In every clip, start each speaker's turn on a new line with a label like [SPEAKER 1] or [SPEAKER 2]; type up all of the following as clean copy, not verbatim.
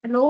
[SPEAKER 1] Hello.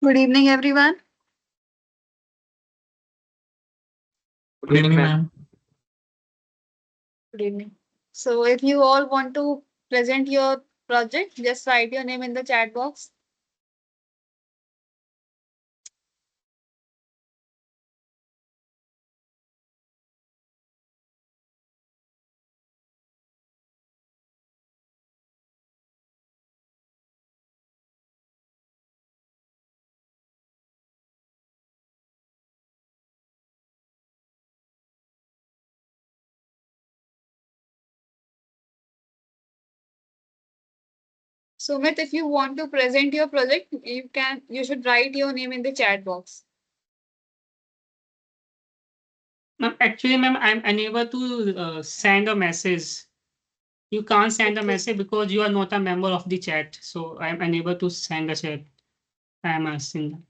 [SPEAKER 1] Good evening, everyone.
[SPEAKER 2] Good evening, ma'am.
[SPEAKER 1] Good evening. So, if you all want to present your project, just write your name in the chat box. Sumit, if you want to present your project, you should write your name in the chat box.
[SPEAKER 2] Ma'am, actually, ma'am, I'm unable to send a message. You can't send a
[SPEAKER 1] Okay.
[SPEAKER 2] message because you are not a member of the chat. So I'm unable to send a chat. I'm asking that.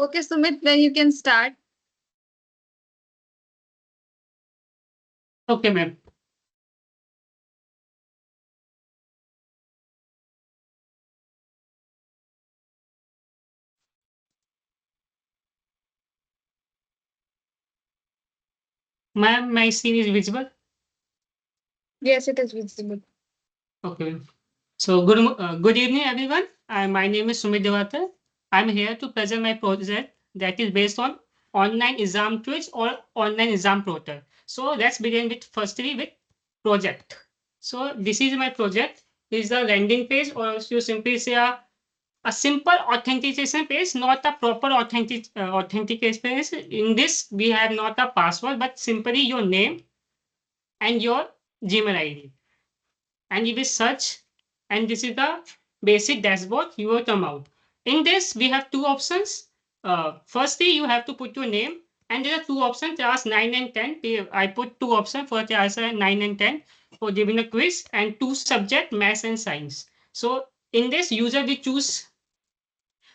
[SPEAKER 1] Okay, Sumit, then you can start.
[SPEAKER 2] Okay, ma'am. Ma'am, my screen is visible.
[SPEAKER 1] Yes, it is visible.
[SPEAKER 2] Okay. So good evening, everyone. My name is Sumit Devata. I'm here to present my project that is based on online exam quiz or online exam portal. So let's begin with firstly with project. So this is my project. This is the landing page, or you simply say a simple authentication page, not a proper authentication page. In this, we have not a password, but simply your name and your Gmail ID, and you will search, and this is the basic dashboard you will come out. In this we have two options. Firstly, you have to put your name, and there are two options, class 9 and 10. I put two options for class 9 and 10 for giving a quiz, and two subject, maths and science. So in this, user will choose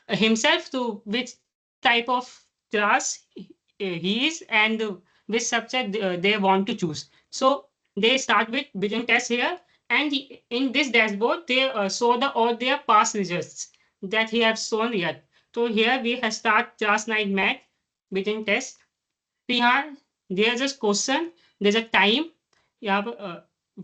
[SPEAKER 2] himself to which type of class he is, and which subject they want to choose. So they start with written test here, and in this dashboard they show all their past results that he has shown here. So here we have start class 9 math written test. Yeah, there's a question, there's a time, you have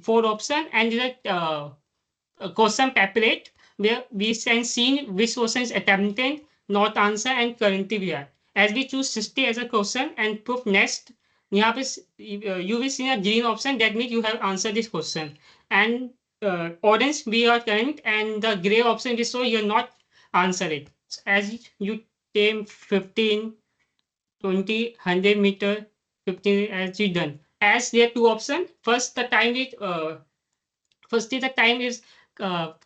[SPEAKER 2] four option, and there's a question template where we can see which question is attempted, not answer, and currently we are. As we choose 60 as a question and put next, यहाँ पे you will see a green option, that means you have answered this question. And orange we are current, and the gray option will show you are not answer it. So as you came 15, 20, 100 meter, 15 as you done. As there are two options, first the time is firstly the time is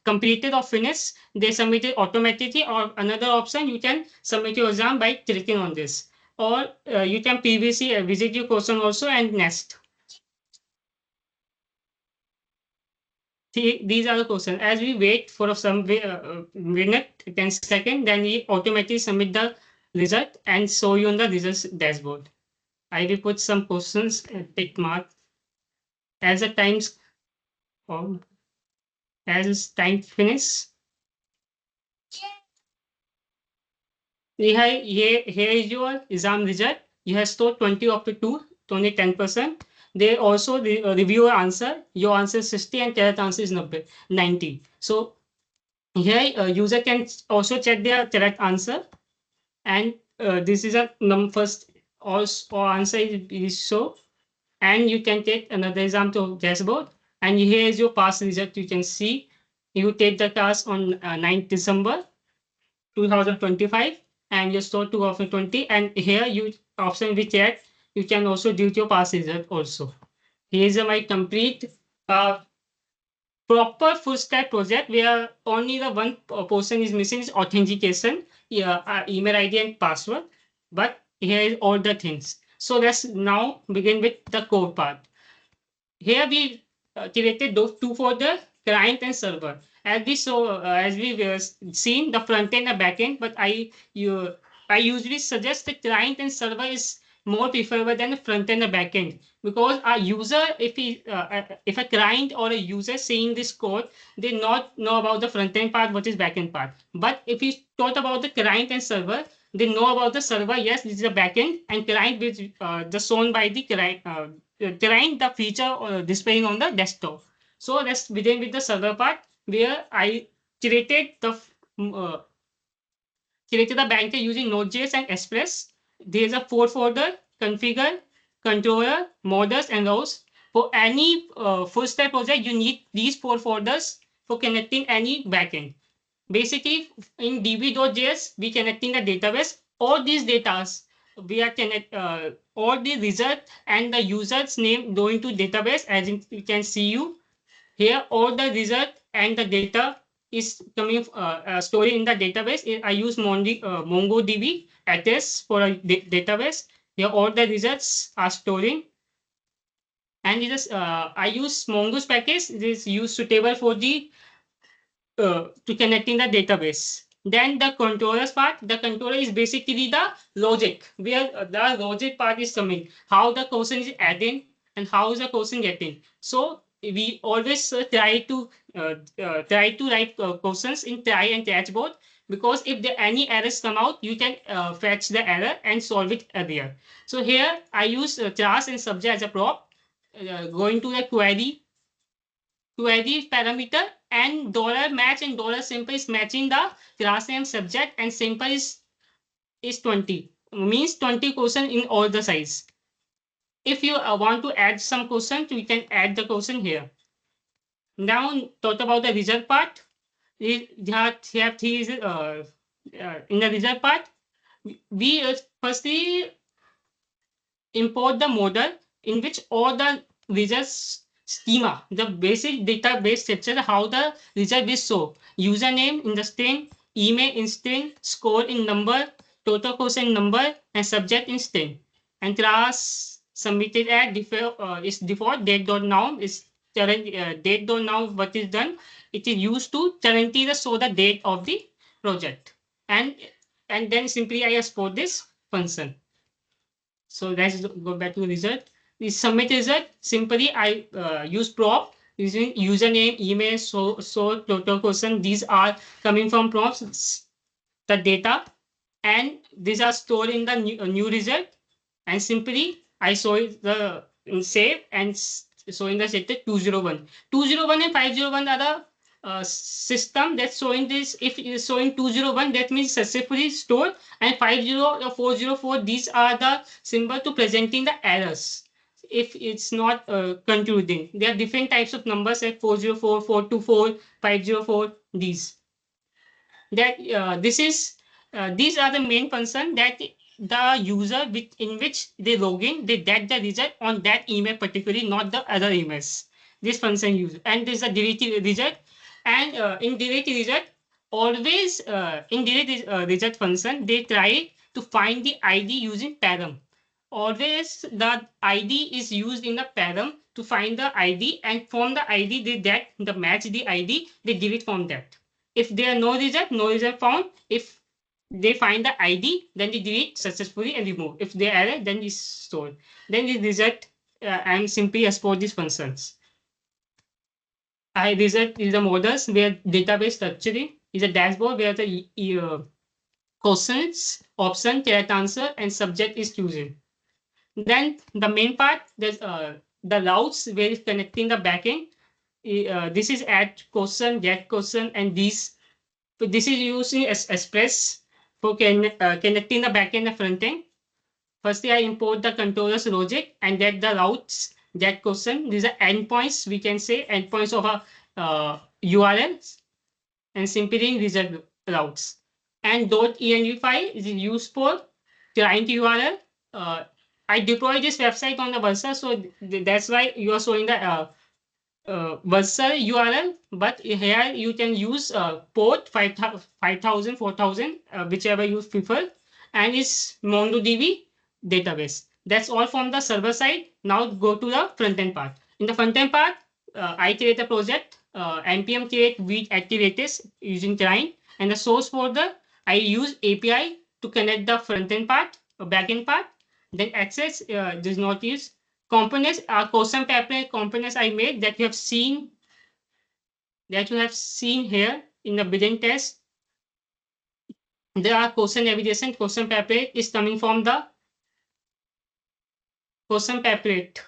[SPEAKER 2] completed or finished, they submit it automatically, or another option, you can submit your exam by clicking on this, or you can previously visit your question also and next. See, these are the questions. As we wait for some minute, 10 seconds, then we automatically submit the result and show you on the results dashboard. I will put some questions, tick mark as the times, or as time finish. Here is your exam result. You have scored 20 up to 2, only 10%. They also review your answer. Your answer is 60 and correct answer is 90. So here user can also check their correct answer. And this is a first also answer is so. And you can take another exam to dashboard. And here is your past result. You can see you take the class on 9th December 2025, and you store 2020, and here you option we check, you can also do your past result also. Here is my complete uh, proper full stack project where only the one portion is missing is authentication, yeah, email ID and password, but here is all the things. So let's now begin with the code part. Here we created those two folders, client and server. As we were seen the front end and back end, but I usually suggest the client and server is more preferable than the front end and back end, because a user, if a client or a user seeing this code, they not know about the front end part, what is back end part. But if we talk about the client and server, they know about the server. Yes, this is a backend, and client which just shown by the client. Client the feature displaying on the desktop. So let's begin with the server part, where I created the uh, created the banker using Node.js and Express. There's a four folder: configure, controller, models, and rows. For any full stack project, you need these four folders for connecting any backend. Basically, in db.js, we connecting the database. All these datas we are all the result and the user's name going to database. As you can see you here, all the result and the data is coming stored in the database. I use MongoDB address for a database. Here, all the results are storing. And it is I use Mongoose package. It is used suitable for the to connecting the database. Then the controllers part, the controller is basically the logic, where the logic part is coming, how the question is adding and how is the question getting. So we always try to write questions in try and catch both, because if there any errors come out, you can fetch the error and solve it there. So here I use class and subject as a prop, going to the query parameter, and dollar match and dollar simple is matching the class name subject, and simple is 20, means 20 question in all the size. If you want to add some question, you can add the question here. Now talk about the result part. Have three in the result part. We firstly import the model in which all the results schema, the basic database structure, how the result is show. Username in the string, email in string, score in number, total question number, and subject in string. And class submitted at default is default date.now is current date.now. What is done? It is used to currently show the date of the project, and then simply I export this function. So let's go back to the result. The submit result, simply I use prop using username, email, so total question. These are coming from prompts, the data, and these are stored in the new result. And simply I show it the in save and show in the set 201. 201 and 501 are the system that's showing this. If it is showing 201, that means successfully stored, and 50 or 404, these are the symbol to presenting the errors if it's not concluding. There are different types of numbers like 404, 424, 504, these. That this is these are the main concern, that the user in which they log in, they get the result on that email particularly, not the other emails. This function use, and this is a delete result. And in delete result, always in delete result function, they try to find the id using param. Always the id is used in the param to find the id, and from the id they get the match the id, they delete from that. If there are no result found. If they find the ID, then they delete successfully and remove. If they error, then it's stored. Then the result and simply export these functions. I result is the models where database structuring is a dashboard where the questions, option, correct answer, and subject is chosen. Then the main part, there's the routes where it's connecting the backend. This is add question, get question, and these. So this is using Express for connecting the backend and front end. Firstly, I import the controller's logic and get the routes, that question. These are endpoints, we can say, endpoints of a URLs, and simply result routes. And .env file is used for client URL. I deploy this website on the Versa, so that's why you are showing the Versa URL, but here you can use port 5000, 4000, whichever you prefer, and it's MongoDB database. That's all from the server side. Now go to the front end part. In the front end part, I create a project, npm create with activators using client, and the source for the I use API to connect the front end part, back end part. Then access does not use components are custom template components I made that you have seen here in the building test. There are question navigation, question template is coming from the question template.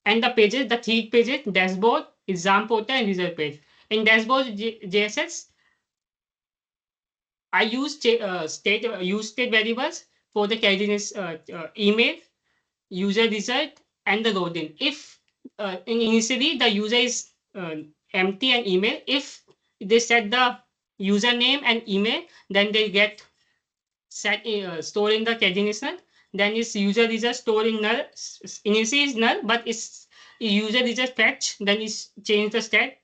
[SPEAKER 2] And the pages, the three pages, dashboard, exam portal, and result page. In dashboard JSS, I use state variables for the candidate's email, user result, and the login. If initially the user is empty and email, if they set the username and email, then they get stored in the conditional. Then its user result stored in null. Initially is null, but its user result fetch. Then is change the state.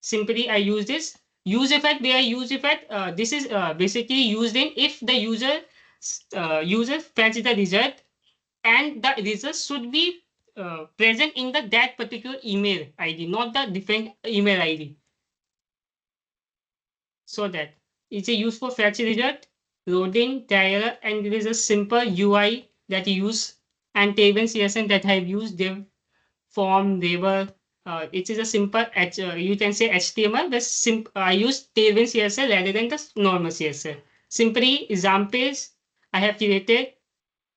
[SPEAKER 2] Simply I use this use effect. Where use effect, this is basically used in if the user fetch the result, and the result should be present in the that particular email ID, not the different email ID. So that it's a use for fetch result, loading, dial, and there is a simple UI that you use, and table CSS that I've used, div, form, label. It is a simple, you can say HTML. I use table CSS rather than the normal CSS. Simply examples I have created.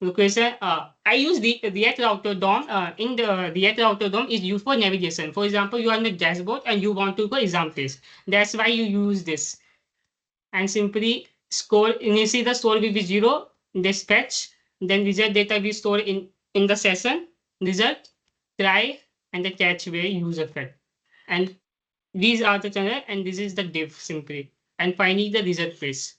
[SPEAKER 2] Location. I use the React Router DOM. In the React Router DOM is used for navigation. For example, you are on the dashboard and you want to go examples. That's why you use this, and simply score. Initially the store will be 0, dispatch, then result data we store in the session, result, try, and the catch where user fed. And these are the channel, and this is the div simply. And finally the result page.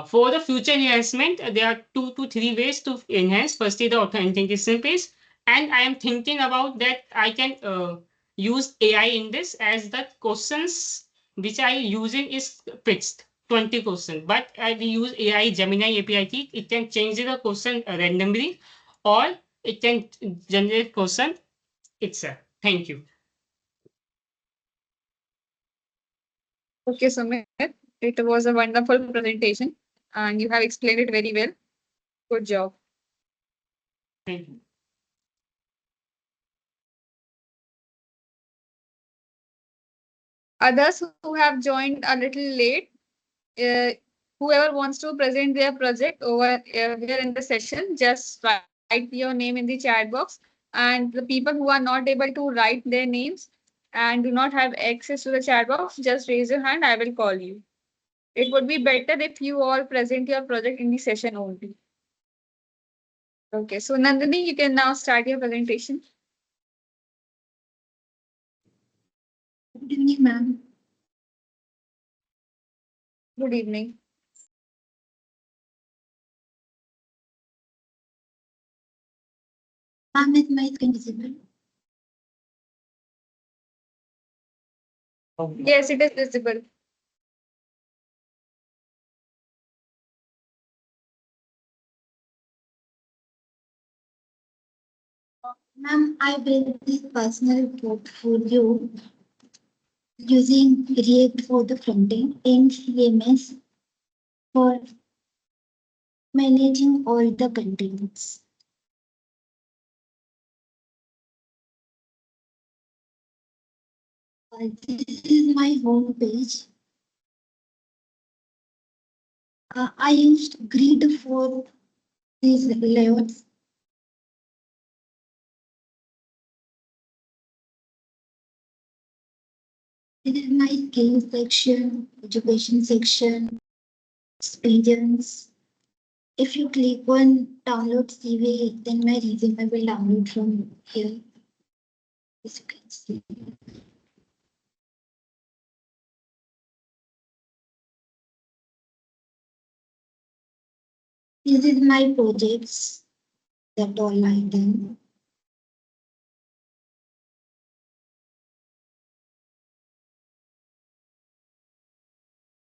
[SPEAKER 2] For the future enhancement, there are 2 to 3 ways to enhance. Firstly, the authentication page, and I am thinking about that I can use AI in this, as the questions which I using is fixed 20 questions, but I will use AI Gemini API key. It can change the question randomly, or it can generate question itself. Thank you.
[SPEAKER 1] Okay, Sumit, it was a wonderful presentation and you have explained it very well. Good job.
[SPEAKER 2] Thank you.
[SPEAKER 1] Others who have joined a little late, uh, whoever wants to present their project over here in the session, just write your name in the chat box. And the people who are not able to write their names and do not have access to the chat box, just raise your hand. I will call you. It would be better if you all present your project in the session only. Okay, so Nandini, you can now start your presentation.
[SPEAKER 3] Good evening, ma'am.
[SPEAKER 1] Good evening.
[SPEAKER 3] Ma'am, is my screen visible?
[SPEAKER 1] Yes, it is visible.
[SPEAKER 3] Ma'am, I built this personal portfolio using React for the frontend and CMS for managing all the contents. This is my home page. I used grid for these layouts. This is my skill section, education section, experience. If you click on download CV, then my resume will download from here. As you can see. This is my projects that all I done.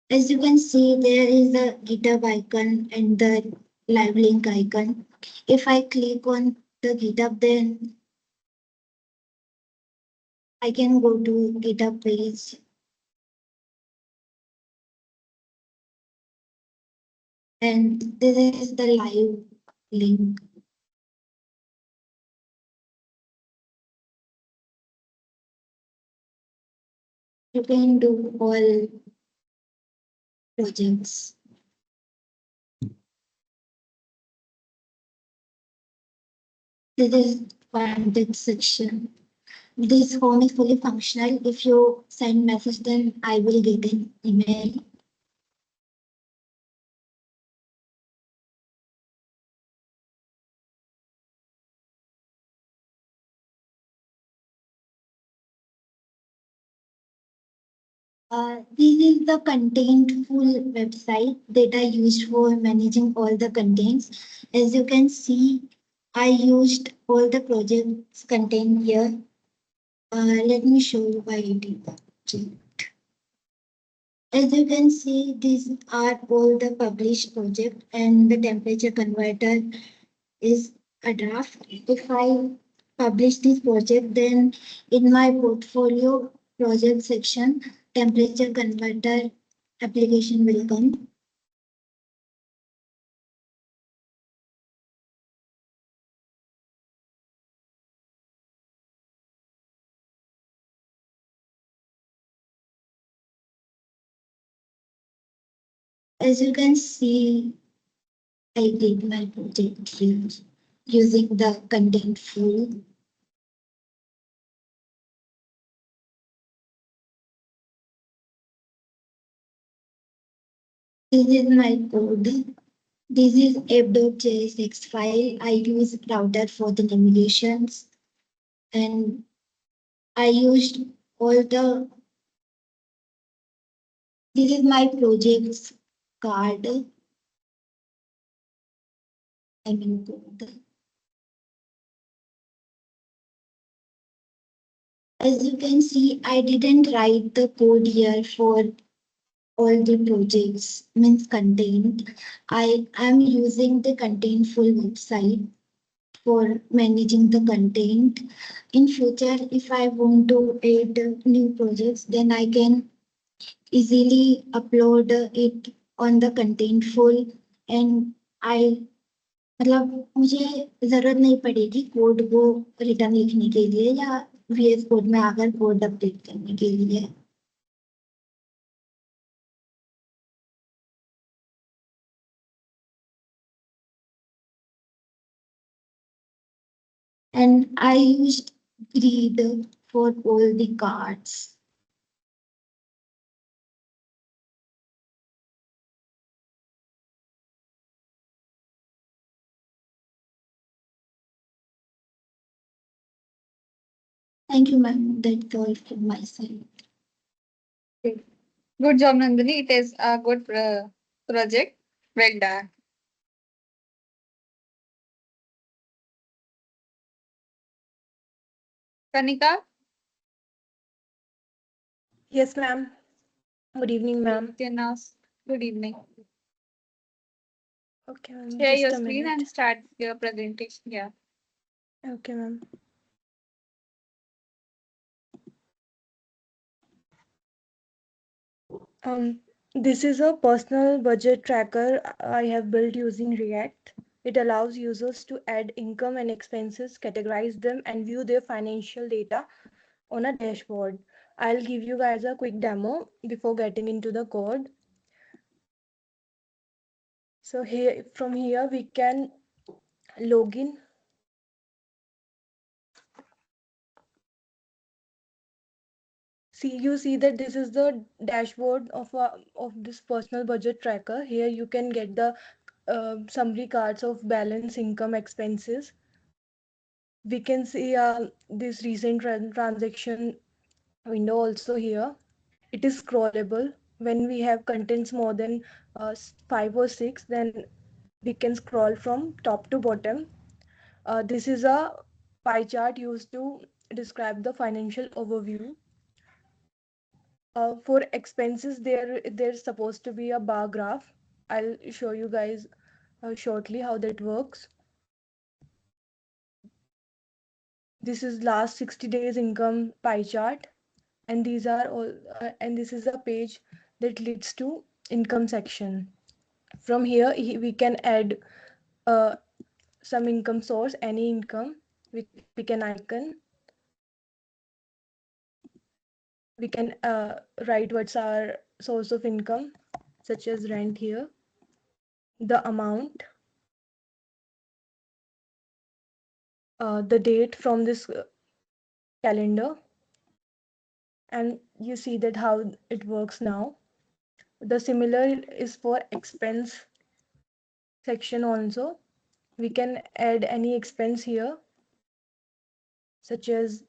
[SPEAKER 3] As you can see, there is a GitHub icon and the live link icon. If I click on the GitHub, then I can go to GitHub page. And this is the live link. You can do all projects. This is contact section. This form is fully functional. If you send message, then I will get an email. This is the contentful website that I used for managing all the contents. As you can see, I used all the projects content here. Let me show you why I did that. As you can see, these are all the published project and the temperature converter is a draft. If I publish this project, then in my portfolio project section, temperature converter application will come. As you can see, I did my project here using the contentful. This is my code. This is app.jsx file. I use router for the navigations and I used all the. This is my project's card. I mean code. As you can see, I didn't write the code here for all the projects, means content. I am using the contentful website for managing the content. In future, if I want to add new projects, then I can easily upload it on the contentful and I मतलब मुझे जरूरत नहीं पड़ेगी code को return लिखने के लिए या VS कोड में आकर कोड अपडेट करने के लिए. And I used grid for all the cards. Thank you, ma'am. That's all from my side.
[SPEAKER 1] Good job, Nandini. It is a good project. Well done. Kanika,
[SPEAKER 4] Yes, ma'am. Good evening, ma'am.
[SPEAKER 1] you can ask. Good evening.
[SPEAKER 4] Okay, ma'am.
[SPEAKER 1] Share your
[SPEAKER 4] Just a
[SPEAKER 1] screen
[SPEAKER 4] minute.
[SPEAKER 1] and start your presentation. Yeah.
[SPEAKER 4] Okay, ma'am. This is a personal budget tracker I have built using React. It allows users to add income and expenses, categorize them, and view their financial data on a dashboard. I'll give you guys a quick demo before getting into the code. So here, from here, we can log in. You see that this is the dashboard of this personal budget tracker. Here you can get the summary cards of balance, income, expenses. We can see this recent transaction window also here. It is scrollable. When we have contents more than 5 or 6, then we can scroll from top to bottom. This is a pie chart used to describe the financial overview. For expenses, there's supposed to be a bar graph. I'll show you guys shortly how that works. This is last 60 days income pie chart, and these are all and this is a page that leads to income section. From here we can add uh, some income source, any income. We can pick an icon. We can write what's our source of income, such as rent here, the amount, the date from this calendar, and you see that how it works now. The similar is for expense section also. We can add any expense here, such as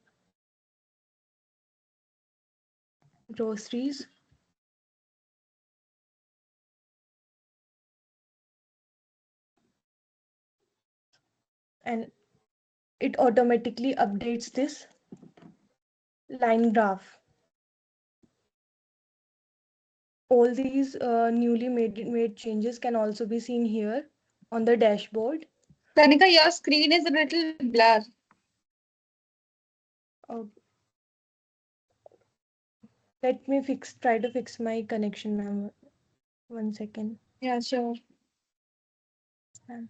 [SPEAKER 4] groceries. And it automatically updates this line graph. All these newly made changes can also be seen here on the dashboard.
[SPEAKER 1] Tanika, your screen is a little blur.
[SPEAKER 4] Uh, Let me try to fix my connection, ma'am. 1 second.
[SPEAKER 1] Yeah, sure.
[SPEAKER 4] Ma'am.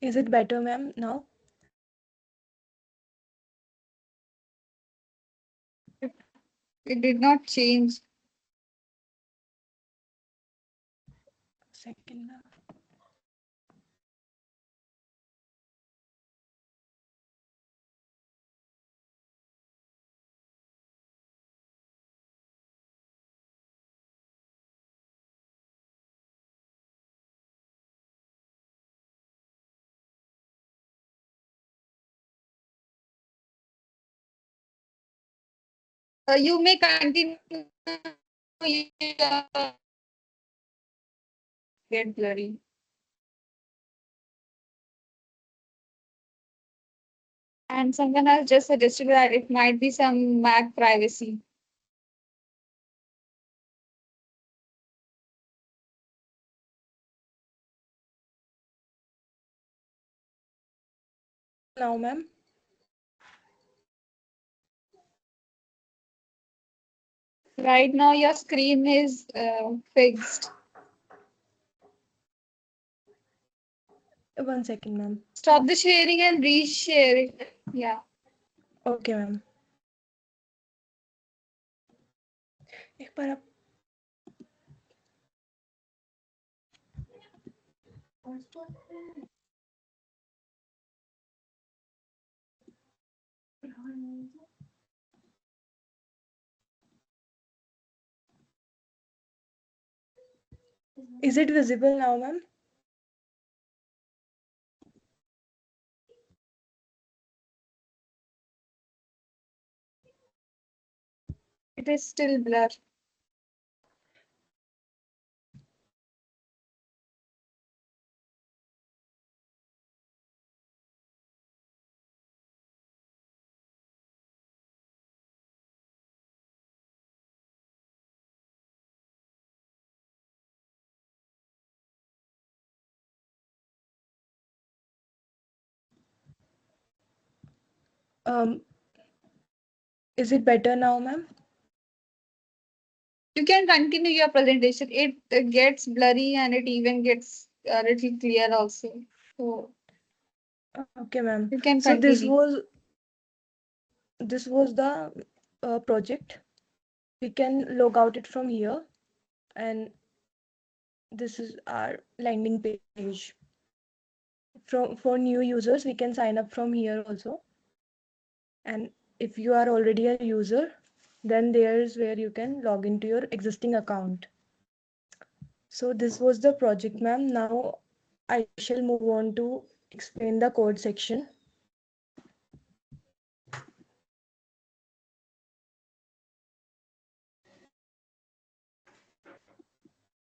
[SPEAKER 4] Is it better, ma'am, now?
[SPEAKER 1] It did not change.
[SPEAKER 4] Second, ma'am.
[SPEAKER 1] You may continue. Get blurry. And someone else just suggested that it might be some Mac privacy.
[SPEAKER 4] Now, ma'am.
[SPEAKER 1] Right now, your screen is fixed.
[SPEAKER 4] 1 second, ma'am.
[SPEAKER 1] Stop the sharing and reshare it. Yeah.
[SPEAKER 4] Okay, ma'am. एक बार आप Is it visible now, ma'am?
[SPEAKER 1] It is still blur.
[SPEAKER 4] Um, is it better now, ma'am?
[SPEAKER 1] You can continue your presentation. It gets blurry and it even gets a little clear also. So
[SPEAKER 4] Okay, ma'am.
[SPEAKER 1] you can
[SPEAKER 4] So
[SPEAKER 1] continue.
[SPEAKER 4] this was the project. We can log out it from here, and this is our landing page. For new users, we can sign up from here also. And if you are already a user, then there's where you can log into your existing account. So this was the project, ma'am. Now I shall move on to explain the code section.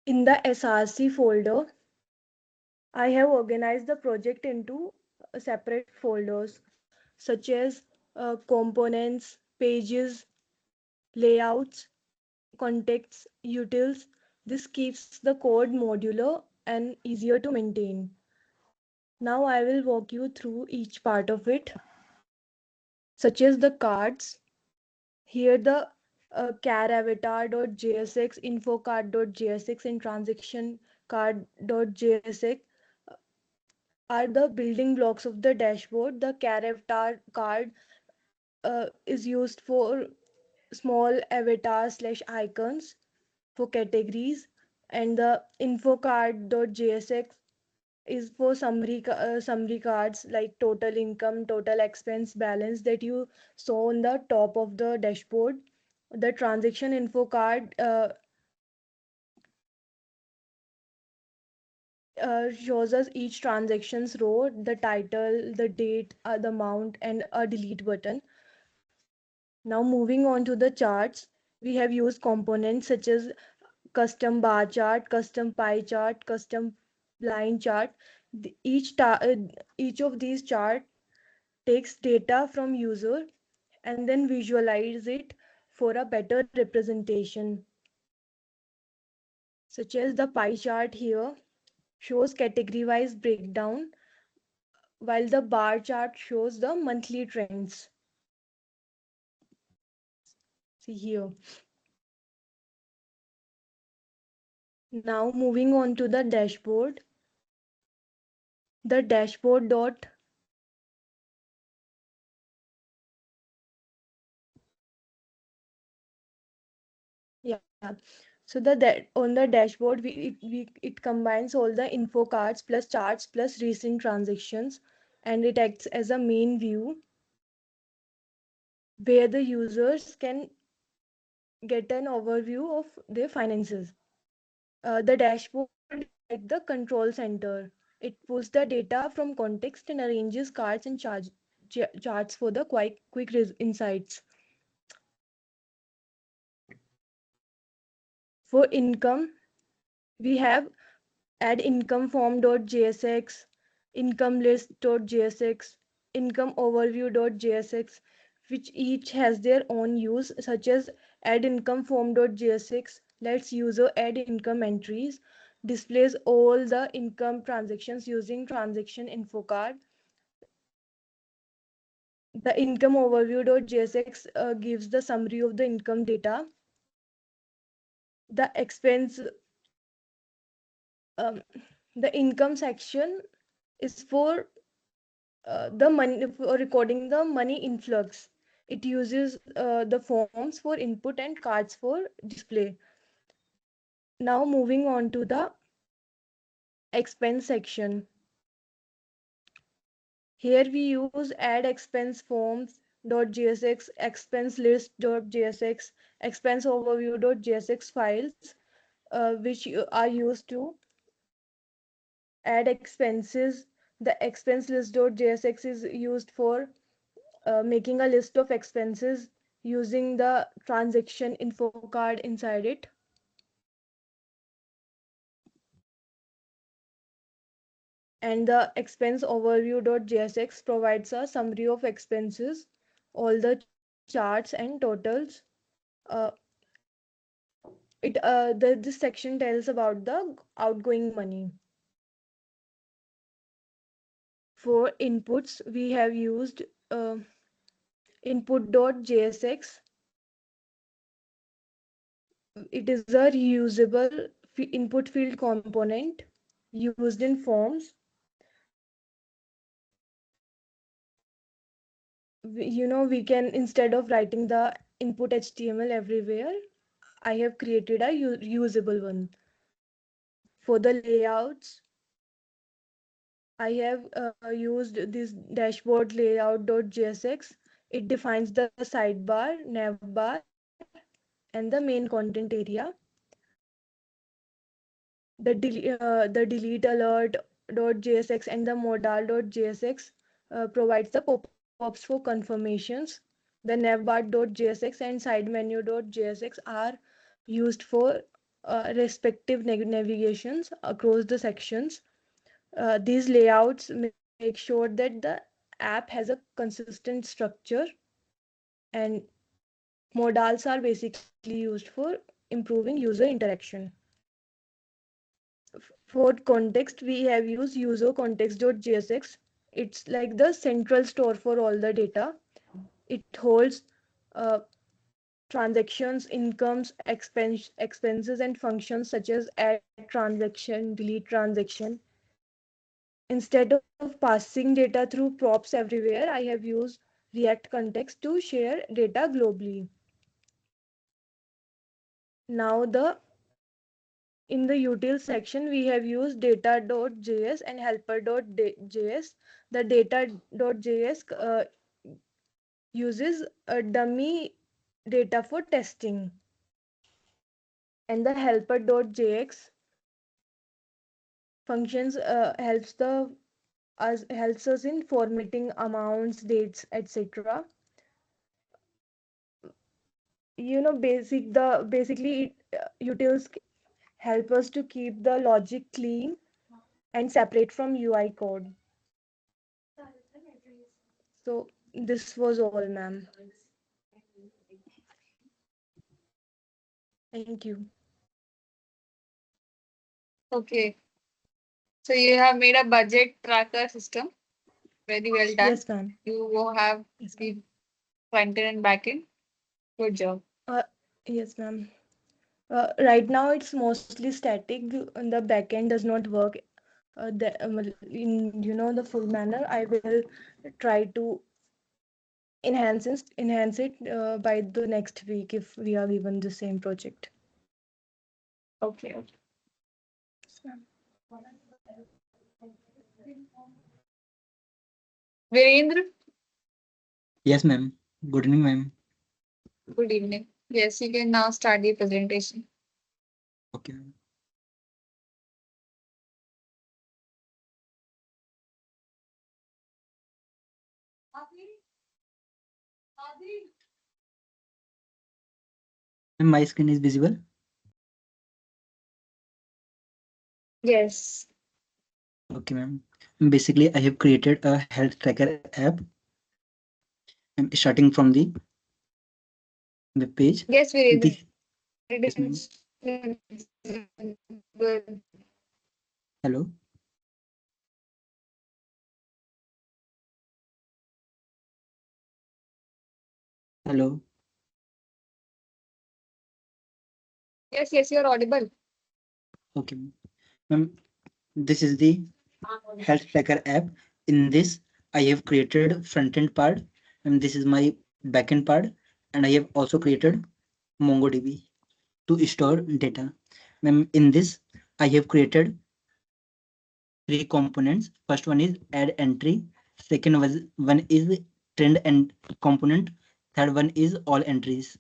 [SPEAKER 4] In the SRC folder, I have organized the project into separate folders such as components, pages, layouts, contexts, utils. This keeps the code modular and easier to maintain. Now I will walk you through each part of it, such as the cards. Here the charavatar.jsx, infocard.jsx, and transaction card.jsx are the building blocks of the dashboard. The charavatar card is used for small avatars slash icons for categories, and the infocard.jsx is for summary cards like total income, total expense, balance that you saw on the top of the dashboard. The transaction info card shows us each transactions row, the title, the date, the amount, and a delete button. Now moving on to the charts, we have used components such as custom bar chart, custom pie chart, custom line chart. Each of these chart takes data from user and then visualize it for a better representation, such as the pie chart here shows category wise breakdown, while the bar chart shows the monthly trends. See here. Now moving on to the dashboard. The dashboard dot yeah. So that on the dashboard it combines all the info cards plus charts plus recent transactions, and it acts as a main view where the users can get an overview of their finances. The dashboard is like the control center. It pulls the data from context and arranges cards and charts for the quick insights. For income, we have add income form.jsx, income list.jsx, income overview.jsx, which each has their own use, such as add income form.jsx lets user add income entries, displays all the income transactions using transaction info card. The income overview.jsx gives the summary of the income data. The expense, um, the income section is for the money for recording the money influx. It uses the forms for input and cards for display. Now moving on to the expense section. Here we use add expense forms .gsx, expense list .gsx, expense overview .gsx files, which are used to add expenses. The expense list .gsx is used for making a list of expenses using the transaction info card inside it. And the expense overview.jsx provides a summary of expenses, all the charts and totals. Uh, this section tells about the outgoing money. For inputs, we have used input.jsx. It is a reusable input field component used in forms. We can, instead of writing the input HTML everywhere, I have created a usable one. For the layouts, I have used this dashboard layout.jsx. It defines the sidebar, navbar, and the main content area. The delete alert.jsx and the modal.jsx provides the pop-ups for confirmations. The navbar.jsx and side menu.jsx are used for respective navigations across the sections. These layouts make sure that the app has a consistent structure, and modals are basically used for improving user interaction. For context, we have used user context.jsx. It's like the central store for all the data. It holds uh, transactions, incomes, expenses, and functions such as add transaction, delete transaction. Instead of passing data through props everywhere, I have used React context to share data globally. Now in the utils section, we have used data.js and helper.js. The data.js uses a dummy data for testing, and the helper.js functions helps us in formatting amounts, dates, etc. Basically utils help us to keep the logic clean and separate from UI code. So this was all, ma'am. Thank you.
[SPEAKER 1] Okay. So you have made a budget tracker system. Very well done.
[SPEAKER 4] Yes, ma'am.
[SPEAKER 1] You have
[SPEAKER 4] Yes,
[SPEAKER 1] the
[SPEAKER 4] ma'am.
[SPEAKER 1] front end and back end. Good job.
[SPEAKER 4] Uh, yes, ma'am. Right now it's mostly static and the backend does not work in the full manner. I will try to enhance it by the next week if we are given the same project.
[SPEAKER 1] Okay. Okay.
[SPEAKER 4] Yes, ma'am.
[SPEAKER 1] Virendra,
[SPEAKER 5] Yes, ma'am. Good evening, ma'am.
[SPEAKER 1] good evening. Yes, you can now start the presentation.
[SPEAKER 5] Okay, ma'am. Ma'am, my screen is visible.
[SPEAKER 1] Yes.
[SPEAKER 5] Okay, ma'am. Basically, I have created a health tracker app. I'm starting from the web page.
[SPEAKER 1] Yes, Virendra.
[SPEAKER 5] This,
[SPEAKER 1] It
[SPEAKER 5] yes, ma'am.
[SPEAKER 1] is good.
[SPEAKER 5] Hello. Hello.
[SPEAKER 1] Yes, yes, you're audible.
[SPEAKER 5] Okay, ma'am. Ma'am, this is the health tracker app. In this, I have created front end part, and this is my backend part, and I have also created MongoDB to store data. Ma'am, in this, I have created three components. First one is add entry. Second was one is trend and component. Third one is all entries.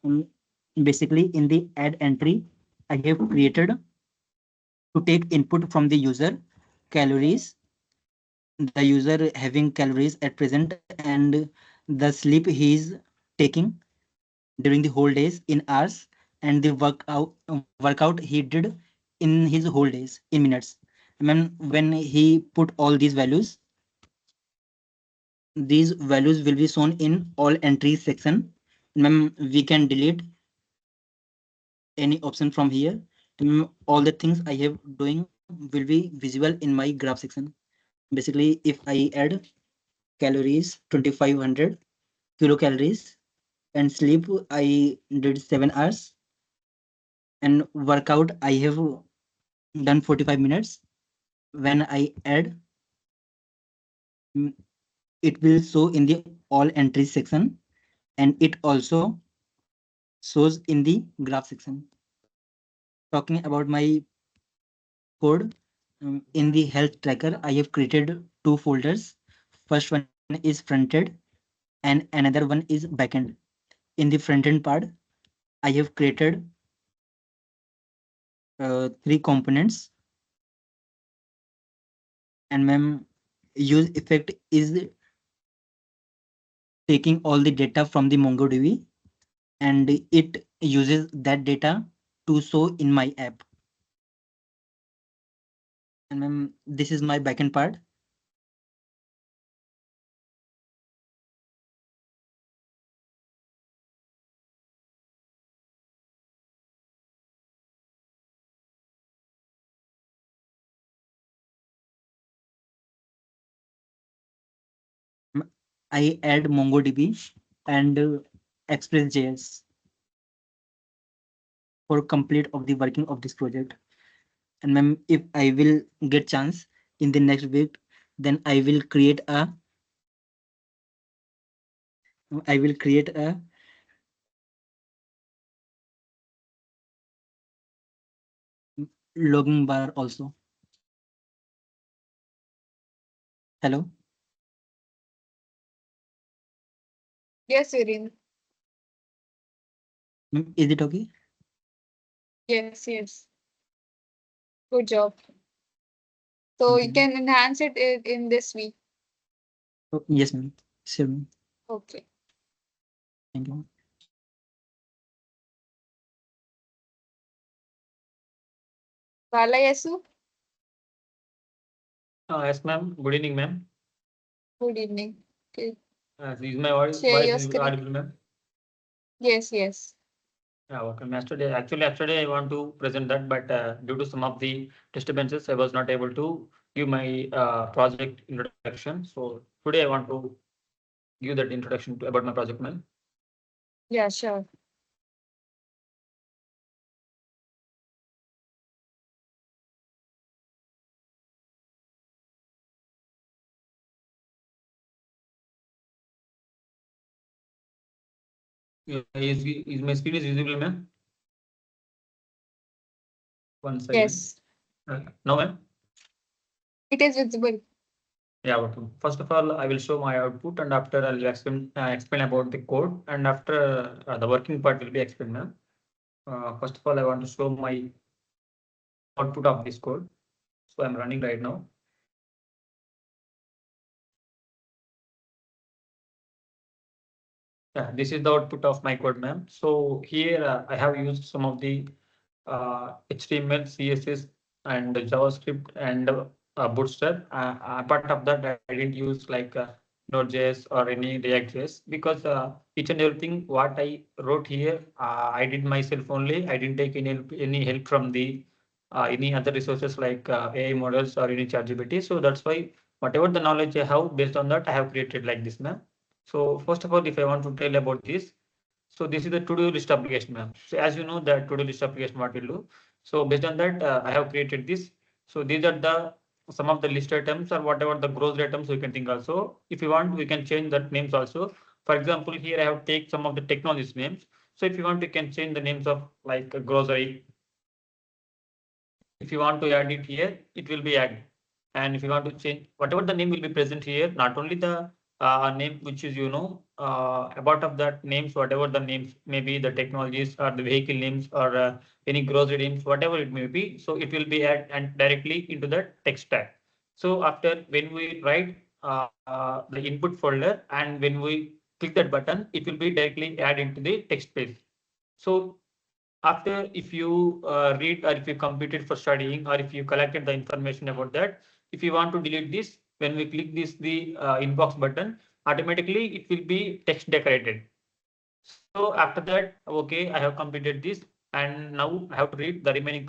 [SPEAKER 5] Um, Basically, in the add entry, I have created to take input from the user, calories, the user having calories at present, and the sleep he is taking during the whole days in hours, and the workout he did in his whole days in minutes. When he put all these values will be shown in all entries section. We can delete any option from here. All the things I have doing will be visible in my graph section. Basically, if I add calories 2500 kilocalories, and sleep I did 7 hours, and workout I have done 45 minutes. When I add, mm, it will show in the all entries section, and it also shows in the graph section. Talking about my code, in the health tracker, I have created two folders. First one is frontend, and another one is backend. In the frontend part, I have created three components, and use effect is taking all the data from the MongoDB, and it uses that data to show in my app. And this is my backend part. I add MongoDB and Express.js for complete of the working of this project. And ma'am, if I will get chance in the next week, then I will create a logging bar also. Hello,
[SPEAKER 1] Yes, Viren.
[SPEAKER 5] ma'am, is it okay?
[SPEAKER 1] Yes, yes. Good job. So
[SPEAKER 5] Thank
[SPEAKER 1] you
[SPEAKER 5] you.
[SPEAKER 1] can enhance it in this week.
[SPEAKER 5] Oh, yes, ma'am. Sure, ma'am.
[SPEAKER 1] Okay.
[SPEAKER 5] Thank you.
[SPEAKER 1] Bala Yesu,
[SPEAKER 6] Yes, ma'am. Good evening, ma'am.
[SPEAKER 1] good evening. Okay.
[SPEAKER 6] Is my voice,
[SPEAKER 1] Share your
[SPEAKER 6] is
[SPEAKER 1] screen.
[SPEAKER 6] audible, ma'am?
[SPEAKER 1] Yes, yes.
[SPEAKER 6] Yeah, okay. Yesterday I want to present that, but due to some of the disturbances, I was not able to give my project introduction. So today I want to give that introduction about my project, ma'am.
[SPEAKER 1] Yeah, sure.
[SPEAKER 6] Is my screen is visible, ma'am? One second.
[SPEAKER 1] Yes,
[SPEAKER 6] No, ma'am.
[SPEAKER 1] it is visible.
[SPEAKER 6] Yeah, okay. First of all, I will show my output, and after I'll explain about the code, and after the working part will be explained, ma'am. First of all, I want to show my output of this code. So I'm running right now. Yeah, this is the output of my code, ma'am. So here I have used some of the HTML, CSS, and JavaScript and Bootstrap. Apart of that, I didn't use like Node.js or any React.js because each and everything what I wrote here, I did myself only. I didn't take any help from the any other resources like AI models or any ChatGPT. So that's why whatever the knowledge I have, based on that, I have created like this, ma'am. So first of all, if I want to tell about this, so this is the to-do list application, ma'am. So as you know that to-do list application what will do. So based on that, I have created this. So these are the some of the list items or whatever the grocery items we can think also. If you want, we can change that names also. For example, here I have take some of the technologies names. So if you want, you can change the names of like grocery. If you want to add it here, it will be added. And if you want to change whatever the name will be present here, not only the name which is about of that names, whatever the names maybe the technologies or the vehicle names or any grocery names, whatever it may be. So it will be added and directly into the text tag. So after when we write the input folder and when we click that button, it will be directly add into the text page. So after if you read or if you completed for studying or if you collected the information about that, if you want to delete this, when we click this the inbox button, automatically it will be text decorated. So after that, okay, I have completed this, and now I have to read the remaining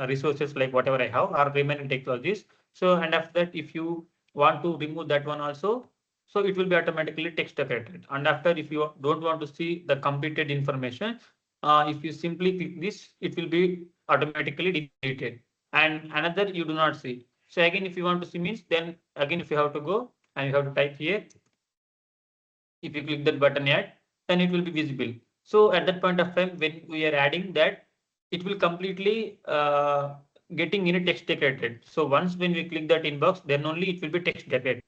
[SPEAKER 6] resources like whatever I have or remaining technologies. So and after that, if you want to remove that one also, so it will be automatically text decorated. And after, if you don't want to see the completed information, if you simply click this, it will be automatically deleted. And another you do not see. So again, if you want to see means, then again if you have to go and you have to type here, if you click that button add, then it will be visible. So at that point of time, when we are adding that, it will completely getting in a text decorated. So once when we click that inbox, then only it will be text decorated.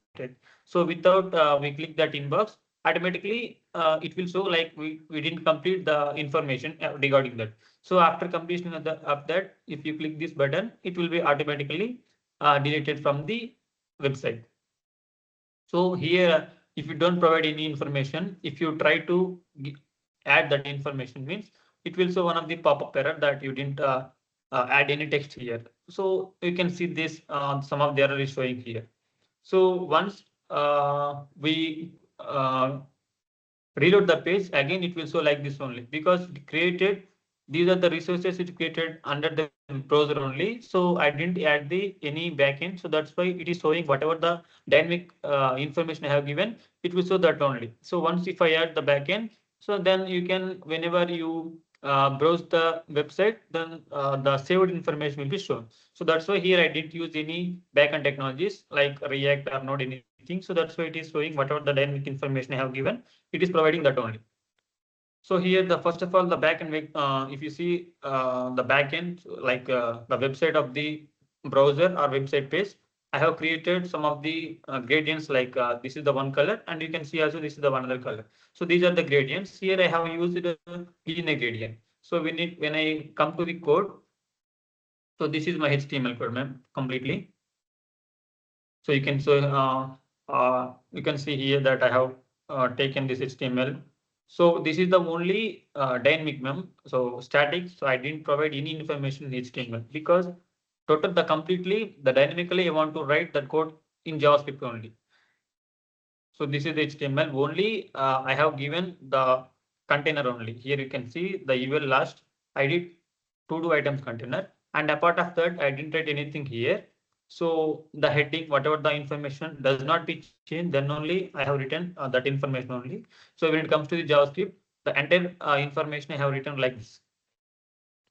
[SPEAKER 6] So without we click that inbox, automatically it will show like we didn't complete the information regarding that. So after completion of that, if you click this button, it will be automatically deleted from the website. So here, if you don't provide any information, if you try to add that information means, it will show one of the pop-up error that you didn't add any text here. So you can see this, some of the error is showing here. So once we reload the page, again it will show like this only because it created These are the resources which created under the browser only. So I didn't add the any backend. So that's why it is showing whatever the dynamic information I have given, it will show that only. So once if I add the backend, so then you can, whenever you browse the website, then the saved information will be shown. So that's why here I didn't use any backend technologies like React or Node anything. So that's why it is showing whatever the dynamic information I have given, it is providing that only. So here, the first of all, the backend, if you see the backend, like the website of the browser or website page, I have created some of the gradients, like this is the one color, and you can see also this is the one other color. So these are the gradients. Here I have used in a gradient. So when I come to the code, so this is my HTML code, ma'am, completely. So you can see here that I have taken this HTML. So this is the only dynamic mem. So static. So I didn't provide any information in HTML because total the dynamically I want to write that code in JavaScript only. So this is the HTML only. I have given the container only. Here you can see the UL last. I did to do items container, and apart of that, I didn't write anything here. So the heading, whatever the information does not be changed, then only I have written that information only. So when it comes to the JavaScript, the entire information I have written like this.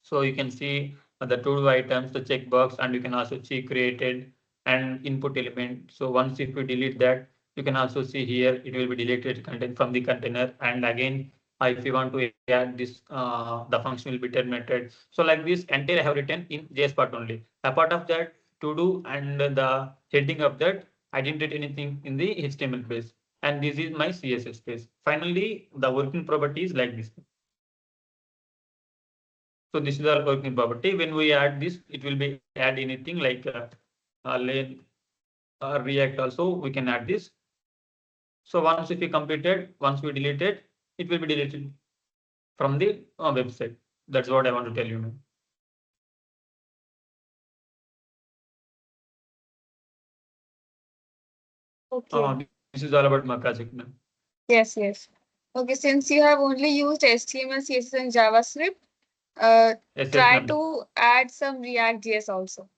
[SPEAKER 6] So you can see the to-do items, the checkbox, and you can also see created and input element. So once if we delete that, you can also see here it will be deleted content from the container. And again, if you want to add this, the function will be terminated. So like this entire I have written in JS part only. Apart of that, to do and the heading of that, I didn't write anything in the HTML page. And this is my CSS page. Finally, the working property is like this. So this is our working property. When we add this, it will be add anything like lane React also, we can add this. So once if we completed, once we delete it will be deleted from the website. That's what I want to tell you now.
[SPEAKER 1] Okay.
[SPEAKER 6] This is all about my project now.
[SPEAKER 1] Yes, yes. Okay, since you have only used HTML, CSS, and JavaScript, uh,
[SPEAKER 6] Yes, yes,
[SPEAKER 1] try
[SPEAKER 6] ma'am.
[SPEAKER 1] to add some React JS also.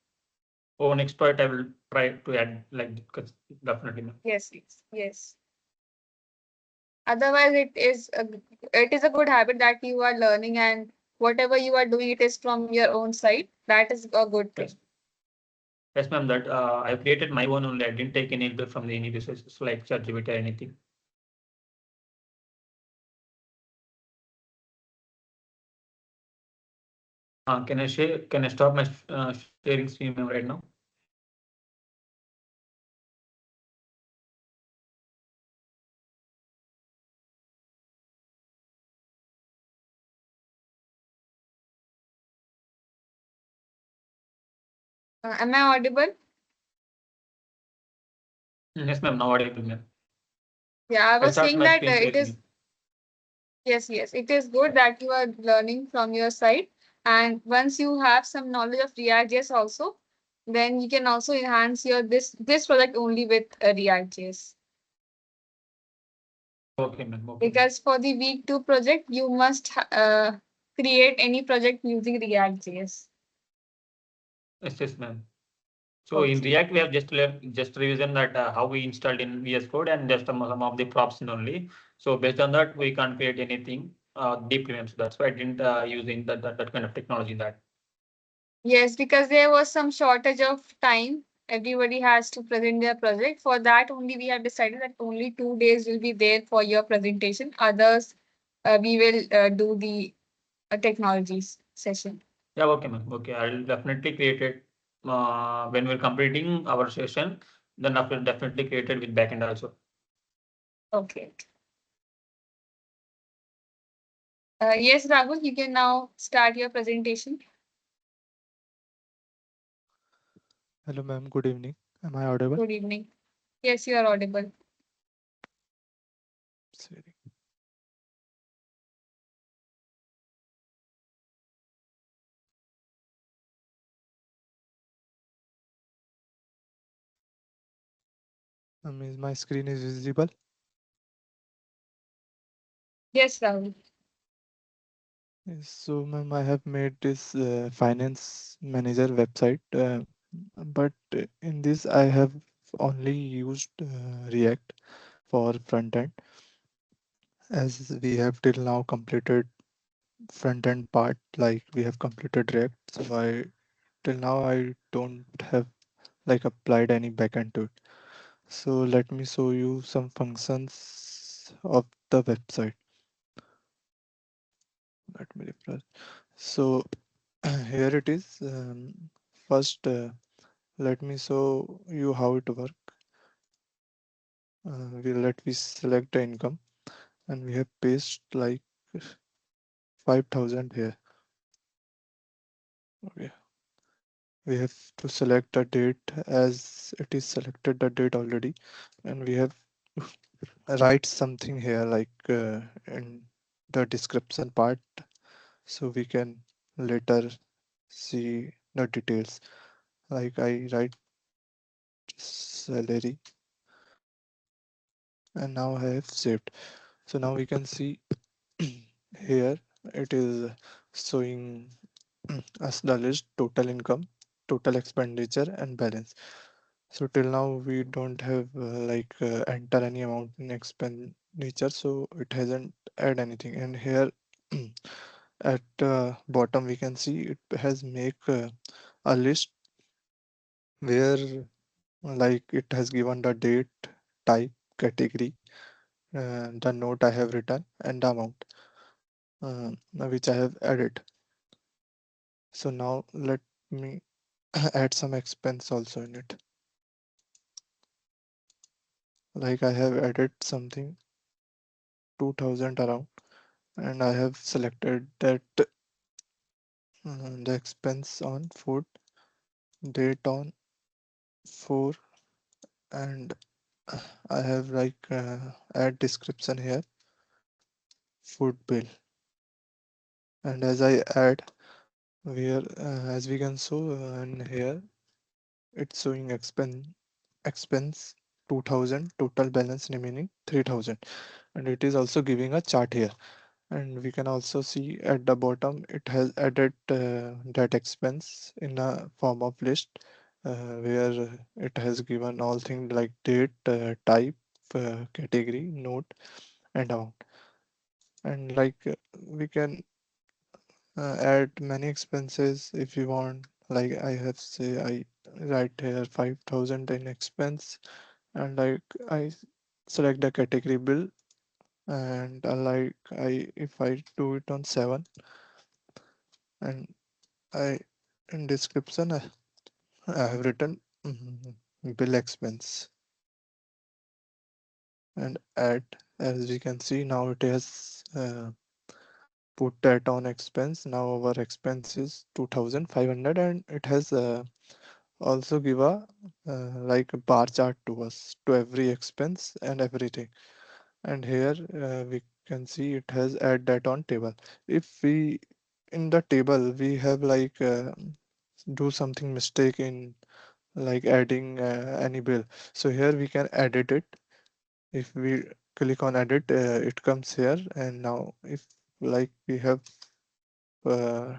[SPEAKER 6] Oh, next part I will try to add like because definitely, ma'am.
[SPEAKER 1] Yes, yes, yes. Otherwise, it is a good habit that you are learning, and whatever you are doing, it is from your own side. That is a good thing.
[SPEAKER 6] Yes. Yes, ma'am. That I created my own only. I didn't take any help from any resources like ChatGPT or anything. Can I share? Can I stop my sharing screen right now?
[SPEAKER 1] Am I audible?
[SPEAKER 6] Yes, ma'am. Now audible, ma'am.
[SPEAKER 1] Yeah, I
[SPEAKER 6] I
[SPEAKER 1] was
[SPEAKER 6] start
[SPEAKER 1] saying
[SPEAKER 6] my
[SPEAKER 1] that
[SPEAKER 6] screen
[SPEAKER 1] it is.
[SPEAKER 6] sharing.
[SPEAKER 1] Yes, yes, it is good that you are learning from your side. And once you have some knowledge of React.js also, then you can also enhance your this project only with React.js.
[SPEAKER 6] Okay, ma'am. Okay, ma'am.
[SPEAKER 1] Because for the week 2 project, you must create any project using React.js.
[SPEAKER 6] Yes, yes, ma'am. So in
[SPEAKER 1] Okay.
[SPEAKER 6] React, we have just learned, just revision that how we installed in VS Code and just some of the props in only. So based on that, we can't create anything deeply, ma'am. So that's why I didn't use in that kind of technology in that.
[SPEAKER 1] Yes, because there was some shortage of time. Everybody has to present their project. For that only, we have decided that only 2 days will be there for your presentation. Others, we will do the technologies session.
[SPEAKER 6] Yeah, okay, ma'am. Okay, I'll definitely create it when we're completing our session. Then after definitely created with backend also.
[SPEAKER 1] Okay. Yes, Rahul, you can now start your presentation.
[SPEAKER 7] Hello, ma'am. Good evening. Am I audible?
[SPEAKER 1] Good evening. Yes, you are audible.
[SPEAKER 7] Sorry. Is my screen is visible?
[SPEAKER 1] Yes, Rahul.
[SPEAKER 7] Yes, so, ma'am, I have made this finance manager website, but in this I have only used React for front end, as we have till now completed front end part, like we have completed React. So I till now I don't have like applied any backend to it. So let me show you some functions of the website. Let me refresh. So here it is. First, let me show you how it work. We select the income, and we have paste like 5,000 here. Okay. We have to select the date, as it is selected the date already, and we have to write something here like in the description part, so we can later see the details. Like I write salary, and now I have saved. So now we can see here it is showing us the list: total income, total expenditure, and balance. So till now we don't have enter any amount in expenditure, so it hasn't add anything. And here at bottom we can see it has make a list where like it has given the date, type, category, the note I have written, and the amount which I have added. So now let me add some expense also in it. Like I have added something 2000 around, and I have selected that the expense on food, date on 4, and I have add description here, food bill. And as I add, where as we can show in here, it's showing expense 2000, total balance remaining 3000, and it is also giving a chart here. And we can also see at the bottom it has added that expense in a form of list, where it has given all things like date, type, category, note, and amount. And we can add many expenses if you want. Like I have say I write here 5000 in expense, and I select the category bill, and I if I do it on 7, and I in description I have written bill expense and add. As we can see now it has put that on expense. Now our expense is 2500, and it has also give a like a bar chart to us to every expense and everything. And here we can see it has add that on table. If we in the table we have do something mistake in like adding any bill, so here we can edit it. If we click on edit, it comes here. And now if we have uh,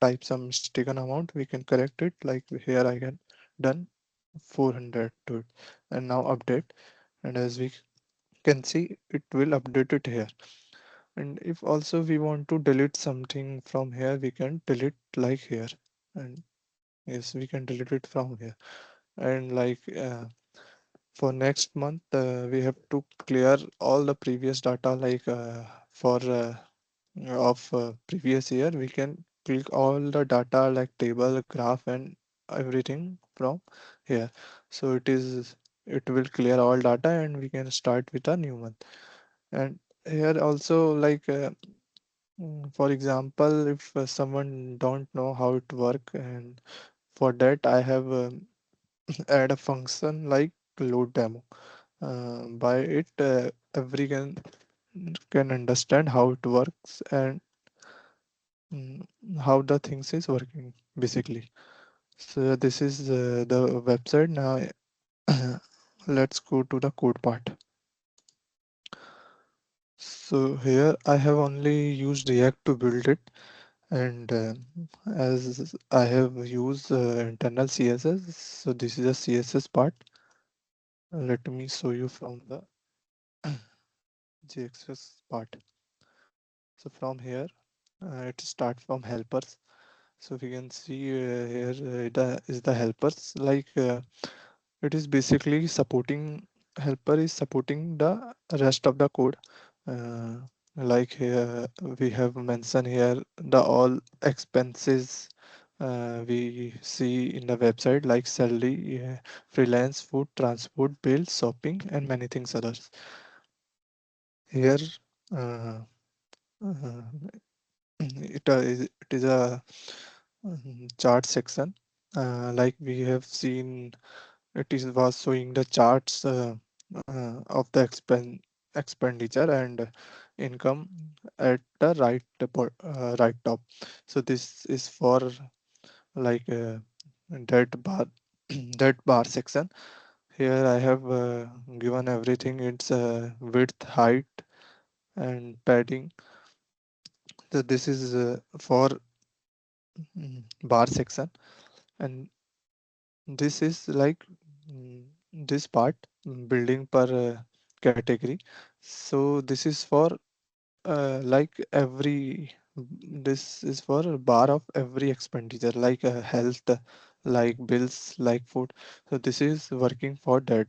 [SPEAKER 7] type some mistaken amount, we can correct it. Like here I can done 400 to it, and now update. And as we can see, it will update it here. And if also we want to delete something from here, we can delete like here. And yes, we can delete it from here. And for next month, we have to clear all the previous data, for of previous year. We can click all the data like table, graph, and everything from here. So it will clear all data, and we can start with a new month. And here also for example, if someone don't know how it work, and for that I have add a function like load demo. By it, every can understand how it works, and how the things is working basically. So this is the website. Now let's go to the code part. So here I have only used React to build it, and as I have used internal CSS, so this is a CSS part. Let me show you from the JXS part. So from here, it starts from helpers. So we can see here is the helpers. Like it is basically supporting, helper is supporting the rest of the code. Uh, like here we have mentioned here the all expenses we see in the website, like salary, freelance, food, transport, bills, shopping, and many things others. Here uh, uh, it is a chart section. Like we have seen, it is was showing the charts of the expenditure and income at the right top. So this is for like that bar that bar section. Here I have given everything, its width, height, and padding. So this is for bar section, and this is like this part, building per category. So this is for like every this is for a bar of every expenditure, like health, like bills, like food. So this is working for that.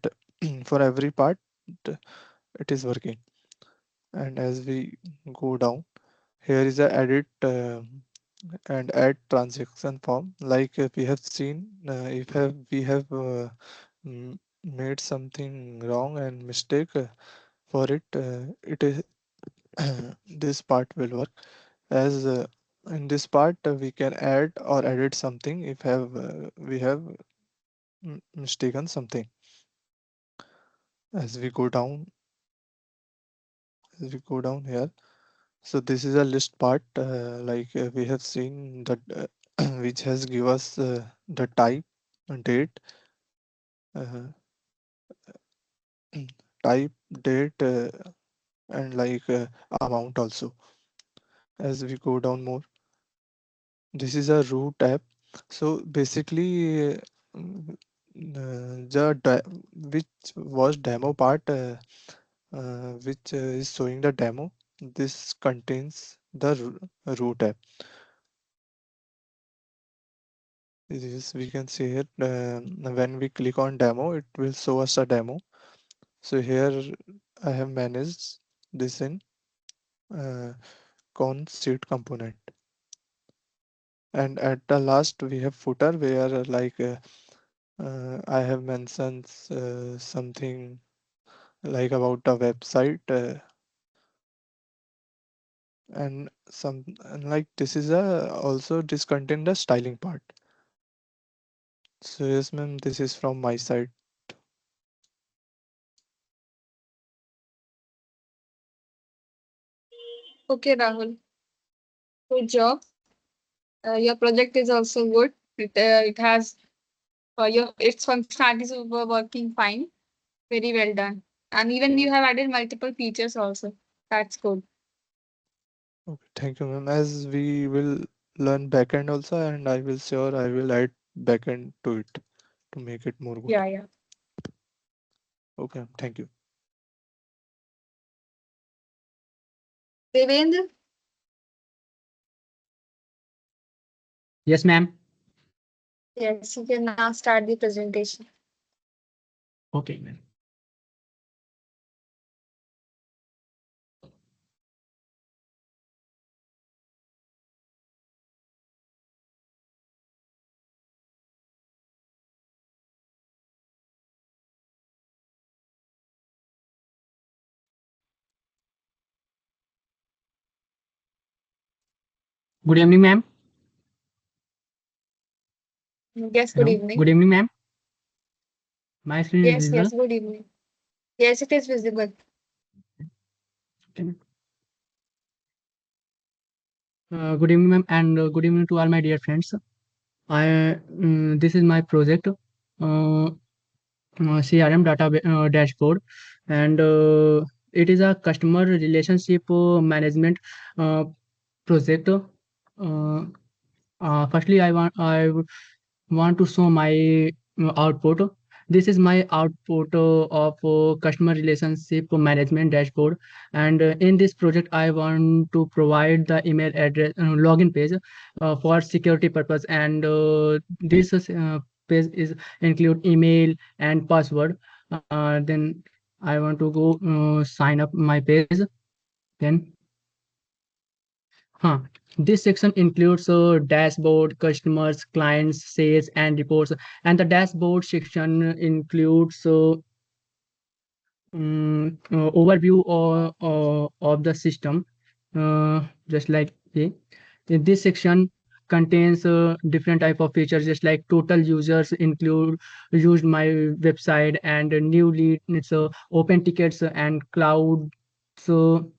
[SPEAKER 7] For every part it is working. And as we go down, here is a edit and add transaction form. Like we have seen, if we have made something wrong and mistake for it, it is this part will work. As in this part, we can add or edit something if have we have mistaken something. As we go down, as we go down here, so this is a list part. Like we have seen that which has give us the type, date, uh, type, date, and like amount also. As we go down more, this is a root app. So basically, which was demo part, which is showing the demo. This contains the root app. This we can see it when we click on demo, it will show us a demo. So here I have managed this in uh, conceit component. And at the last we have footer where like I have mentioned something like about the website and like this is a also this contain the styling part. So yes ma'am, this is from my side.
[SPEAKER 1] Okay, Rahul. Good job. Your project is also good. It has your its functionalities were working fine. Very well done. And even you have added multiple features also. That's good.
[SPEAKER 7] Okay, thank you ma'am. As we will learn backend also, and I will sure I will add backend to it to make it more good.
[SPEAKER 1] Yeah, yeah.
[SPEAKER 7] Okay, thank you.
[SPEAKER 1] Devendra?
[SPEAKER 2] Yes, ma'am.
[SPEAKER 1] Yes, you can now start the presentation.
[SPEAKER 2] Okay, ma'am. Good evening, ma'am.
[SPEAKER 1] Yes, good
[SPEAKER 2] Hello.
[SPEAKER 1] evening.
[SPEAKER 2] Good evening, ma'am. My screen is
[SPEAKER 1] Yes, yes,
[SPEAKER 2] visible.
[SPEAKER 1] good evening. Yes, it is visible.
[SPEAKER 2] Okay, ma'am. Good evening, ma'am, and good evening to all my dear friends. This is my project, CRM dashboard, and
[SPEAKER 8] it is a customer relationship management project. Firstly, I want to show my output. This is my output of customer relationship management dashboard. And in this project, I want to provide the email address login page for security purpose. And this page is include email and password. Then I want to go sign up my page. Then Huh. This section includes dashboard, customers, clients, sales, and reports. And the dashboard section includes overview of the system, just like this section contains different type of features, just like total users include used my website and new lead. It's open tickets and cloud so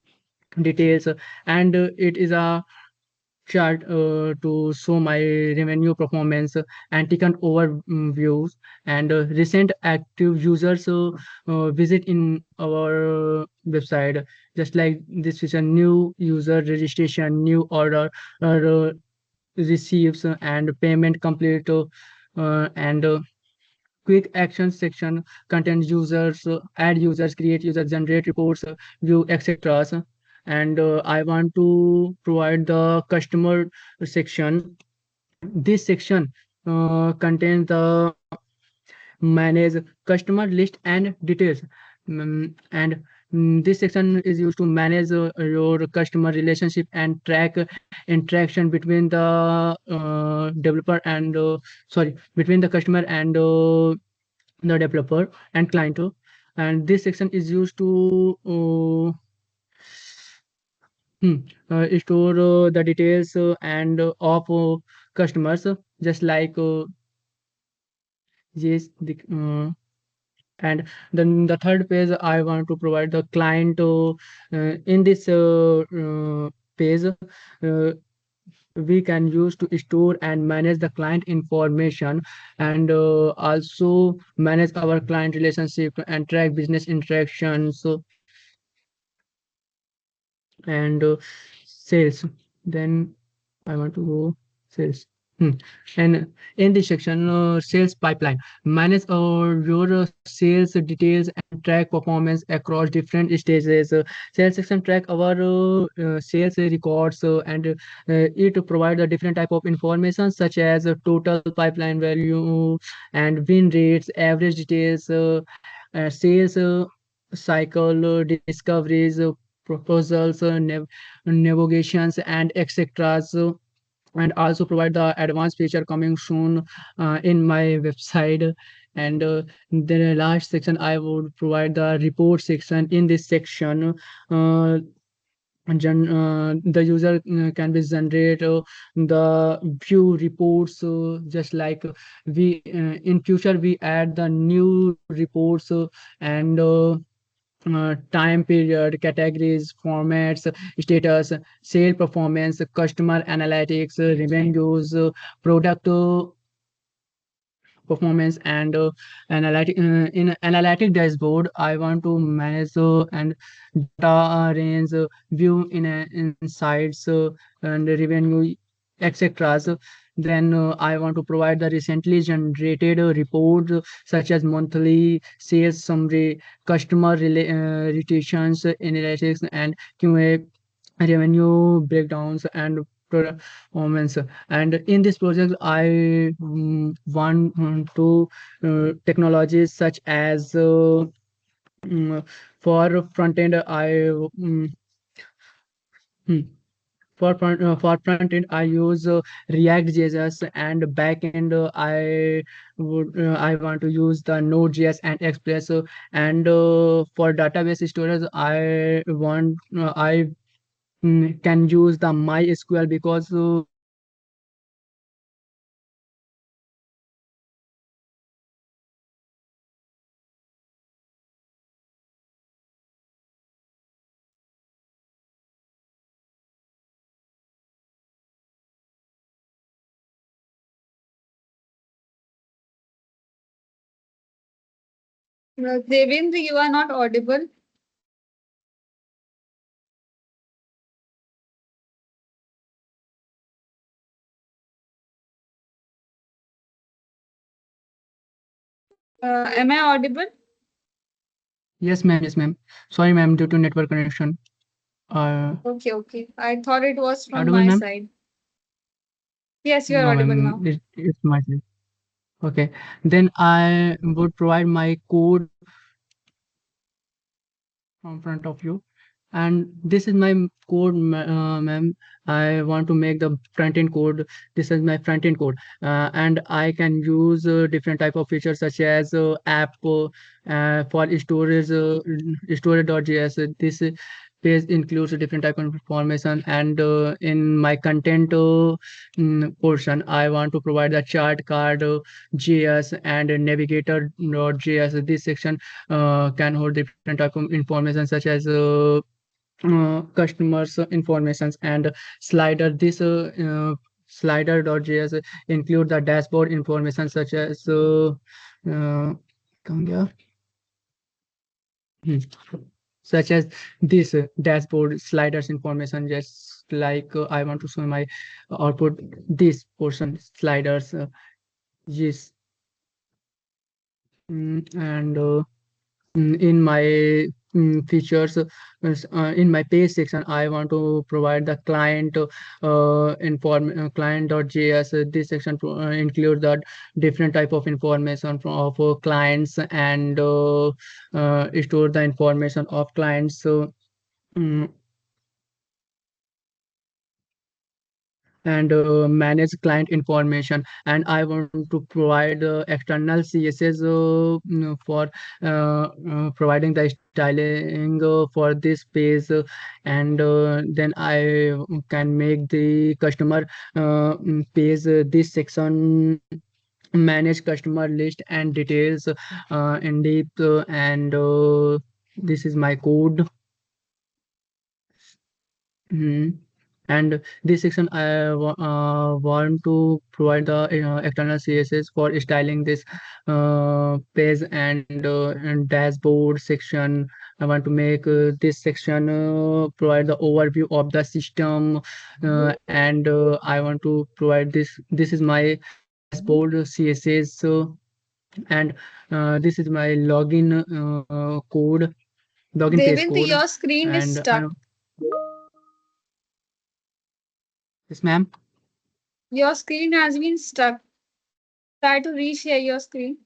[SPEAKER 8] details, and it is a chart to show my revenue performance and ticket overviews and recent active users visit in our website, just like this is a new user registration, new order receives and payment complete, and quick action section contains users, add users, create users, generate reports, view, etc. And I want to provide the customer section. This section contains the manage customer list and details. And this section is used to manage your customer relationship and track interaction between the developer and between the customer and the developer and client. And this section is used to store the details and of customers, just like yes and then the third page I want to provide the client in this page we can use to store and manage the client information, and also manage our client relationship and track business interactions and sales. Then I want to go sales. Hmm. And in this section, sales pipeline, manage your sales details and track performance across different stages. Sales section track our sales records, and it provide a different type of information such as total pipeline value and win rates, average details, sales cycle, discoveries, proposals, negotiations, and etc. And also provide the advanced feature coming soon in my website. And the last section I would provide the report section. In this section the user can be generate the view reports, just like we in future we add the new reports and time period, categories, formats, status, sale performance, customer analytics, revenues, product performance, and analytic in analytic dashboard. I want to manage and data range, view in insights and revenue, etc. Then I want to provide the recently generated report such as monthly sales summary, customer retentions analytics, and QA revenue breakdowns and performance. And in this project I want to technologies such as for front end I mm, for front end I use React JS, and back end I want to use the Node.js and Express, and for database storage I can use the MySQL because
[SPEAKER 1] Devendra, you are not audible. Am I audible?
[SPEAKER 8] Yes, ma'am. Yes, ma'am. Sorry, ma'am. Due to network connection.
[SPEAKER 1] Okay, okay. I thought it was from
[SPEAKER 8] Audible,
[SPEAKER 1] my
[SPEAKER 8] ma'am?
[SPEAKER 1] side. Yes, you are
[SPEAKER 8] No,
[SPEAKER 1] audible
[SPEAKER 8] ma'am.
[SPEAKER 1] now.
[SPEAKER 8] It's my side. Okay. Then I would provide my code from front of you, and this is my code, ma'am. I want to make the front end code. This is my front end code, and I can use different type of features such as app for storage, storage.js. This page includes a different type of information, and in my content portion I want to provide the chart card js and navigator.js. This section can hold different type of information such as customers informations and slider. This slider.js include the dashboard information such as come here. Hmm. Such as this dashboard sliders information, just like I want to show my output, this portion sliders, yes. And in my features, in my page section I want to provide the client client.js. This section includes the different type of information from of clients, and store the information of clients. So mm, and manage client information, and I want to provide external css for providing the styling for this page, and then I can make the customer page. This section manage customer list and details in depth, and this is my code. Mhm. And this section I want to provide the external CSS for styling this page, and dashboard section. I want to make this section provide the overview of the system, and I want to provide this. This is my dashboard CSS, and this is my login code, login page
[SPEAKER 1] Devendra,
[SPEAKER 8] code,
[SPEAKER 1] your screen is
[SPEAKER 8] and I.
[SPEAKER 1] stuck.
[SPEAKER 8] Yes, ma'am.
[SPEAKER 1] Your screen has been stuck. Try to reshare your screen.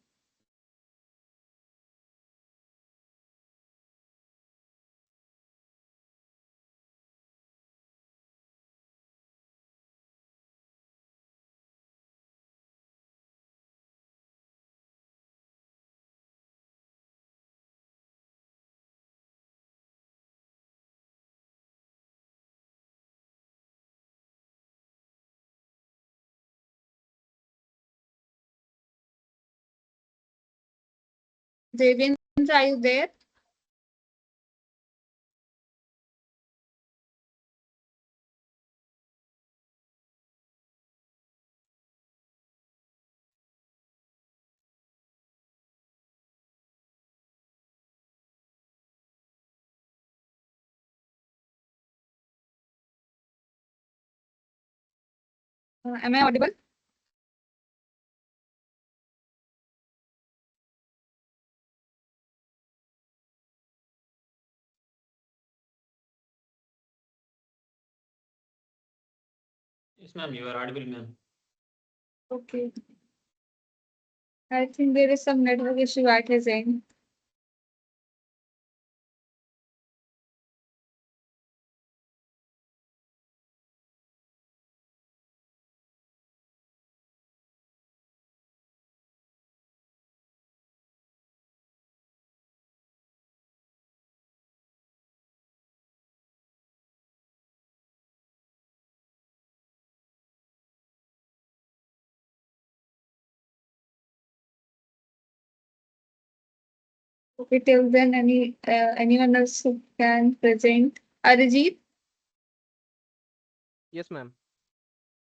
[SPEAKER 1] Devendra, are you there? Am I audible?
[SPEAKER 6] Yes, ma'am, you are audible, ma'am.
[SPEAKER 1] Okay. I think there is some network issue at his end. Okay, till then, anyone else who can present? Arijit,
[SPEAKER 9] Yes, ma'am.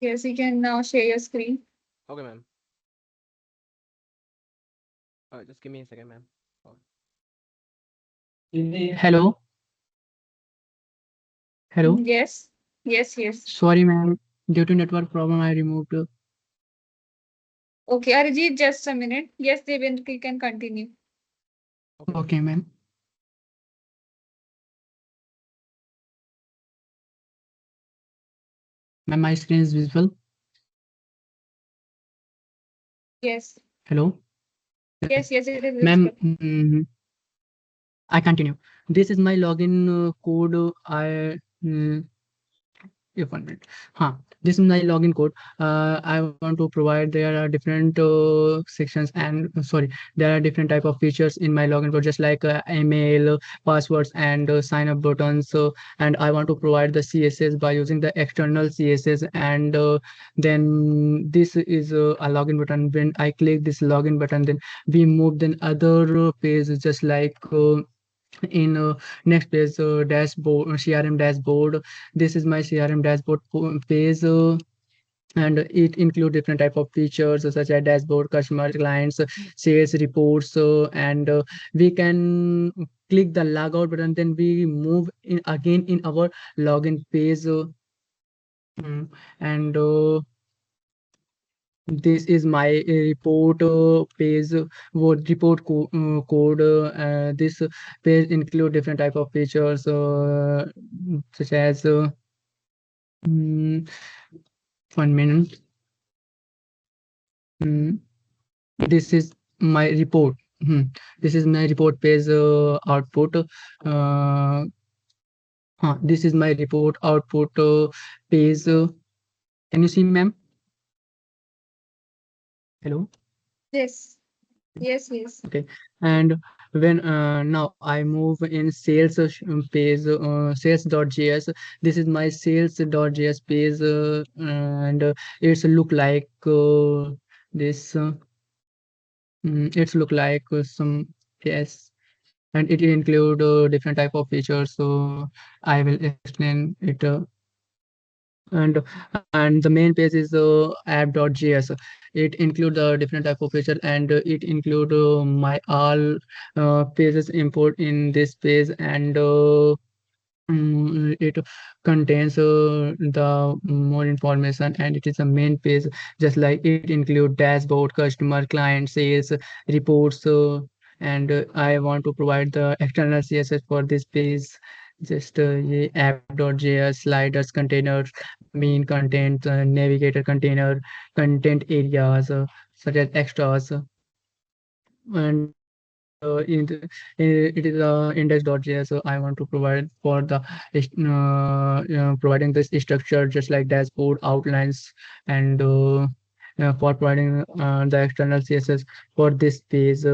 [SPEAKER 1] yes, you can now share your screen.
[SPEAKER 9] Okay, ma'am. Just give me a second, ma'am. Oh.
[SPEAKER 8] Hello. Hello.
[SPEAKER 1] Yes, yes, yes.
[SPEAKER 8] Sorry, ma'am. Due to network problem, I removed.
[SPEAKER 1] Okay, Arijit, just a minute. Yes, Devendra, you can continue.
[SPEAKER 8] Okay, ma'am. Ma'am, my screen is visible.
[SPEAKER 1] Yes,
[SPEAKER 8] Hello.
[SPEAKER 1] yes, it is
[SPEAKER 8] Ma'am,
[SPEAKER 1] visible.
[SPEAKER 8] I continue. This is my login code. If 1 minute. This is my login code. I want to provide there are different sections and sorry, there are different type of features in my login code, just like email, passwords, and sign up buttons. And I want to provide the CSS by using the external CSS. And then this is a login button. When I click this login button, then we move then other page, just like. In next page, dashboard, crm dashboard. This is my crm dashboard page, and it include different type of features such as dashboard, customer, clients, sales reports, and we can click the logout button, then we move in again in our login page. And this is my report page, what report code. This page include different type of features, such as mm, 1 minute. This is my report. This is my report page output. This is my report output page. Can you see, ma'am? Hello.
[SPEAKER 1] Yes, yes.
[SPEAKER 8] Okay. And when now I move in sales page, sales.js. This is my sales.js page, and it's look like this. It's look like some, yes, and it include different type of features. So I will explain it. And the main page is app.js. It include the different type of feature, and it include my all pages import in this page. And it contains the more information, and it is a main page, just like it include dashboard, customer, client, sales reports. And I want to provide the external css for this page, just ye app.js, sliders, containers, main content, navigator container, content areas, such as extras. And it is index.js. So I want to provide for the providing this structure, just like dashboard outlines, and for providing the external css for this page.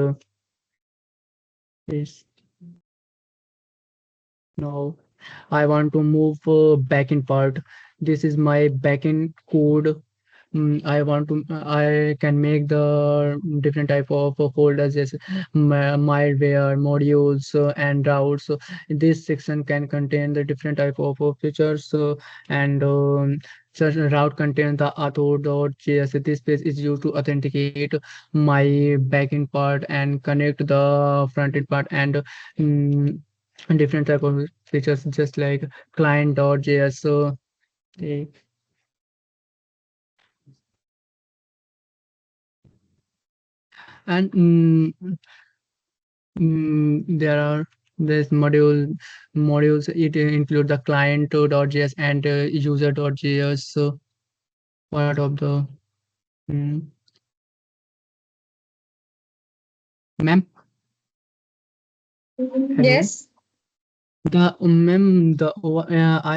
[SPEAKER 8] Is now I want to move backend part. This is my backend code. I want to I can make the different type of folders, as malware modules and routes. So this section can contain the different type of features, and such a route contains the auto.js. This page is used to authenticate my backend part and connect the front end part, and different type of features, just like client.js. So eh, and there are this modules. It include the client.js and user.js. So part of the mm, ma'am. Hello.
[SPEAKER 1] Yes.
[SPEAKER 8] I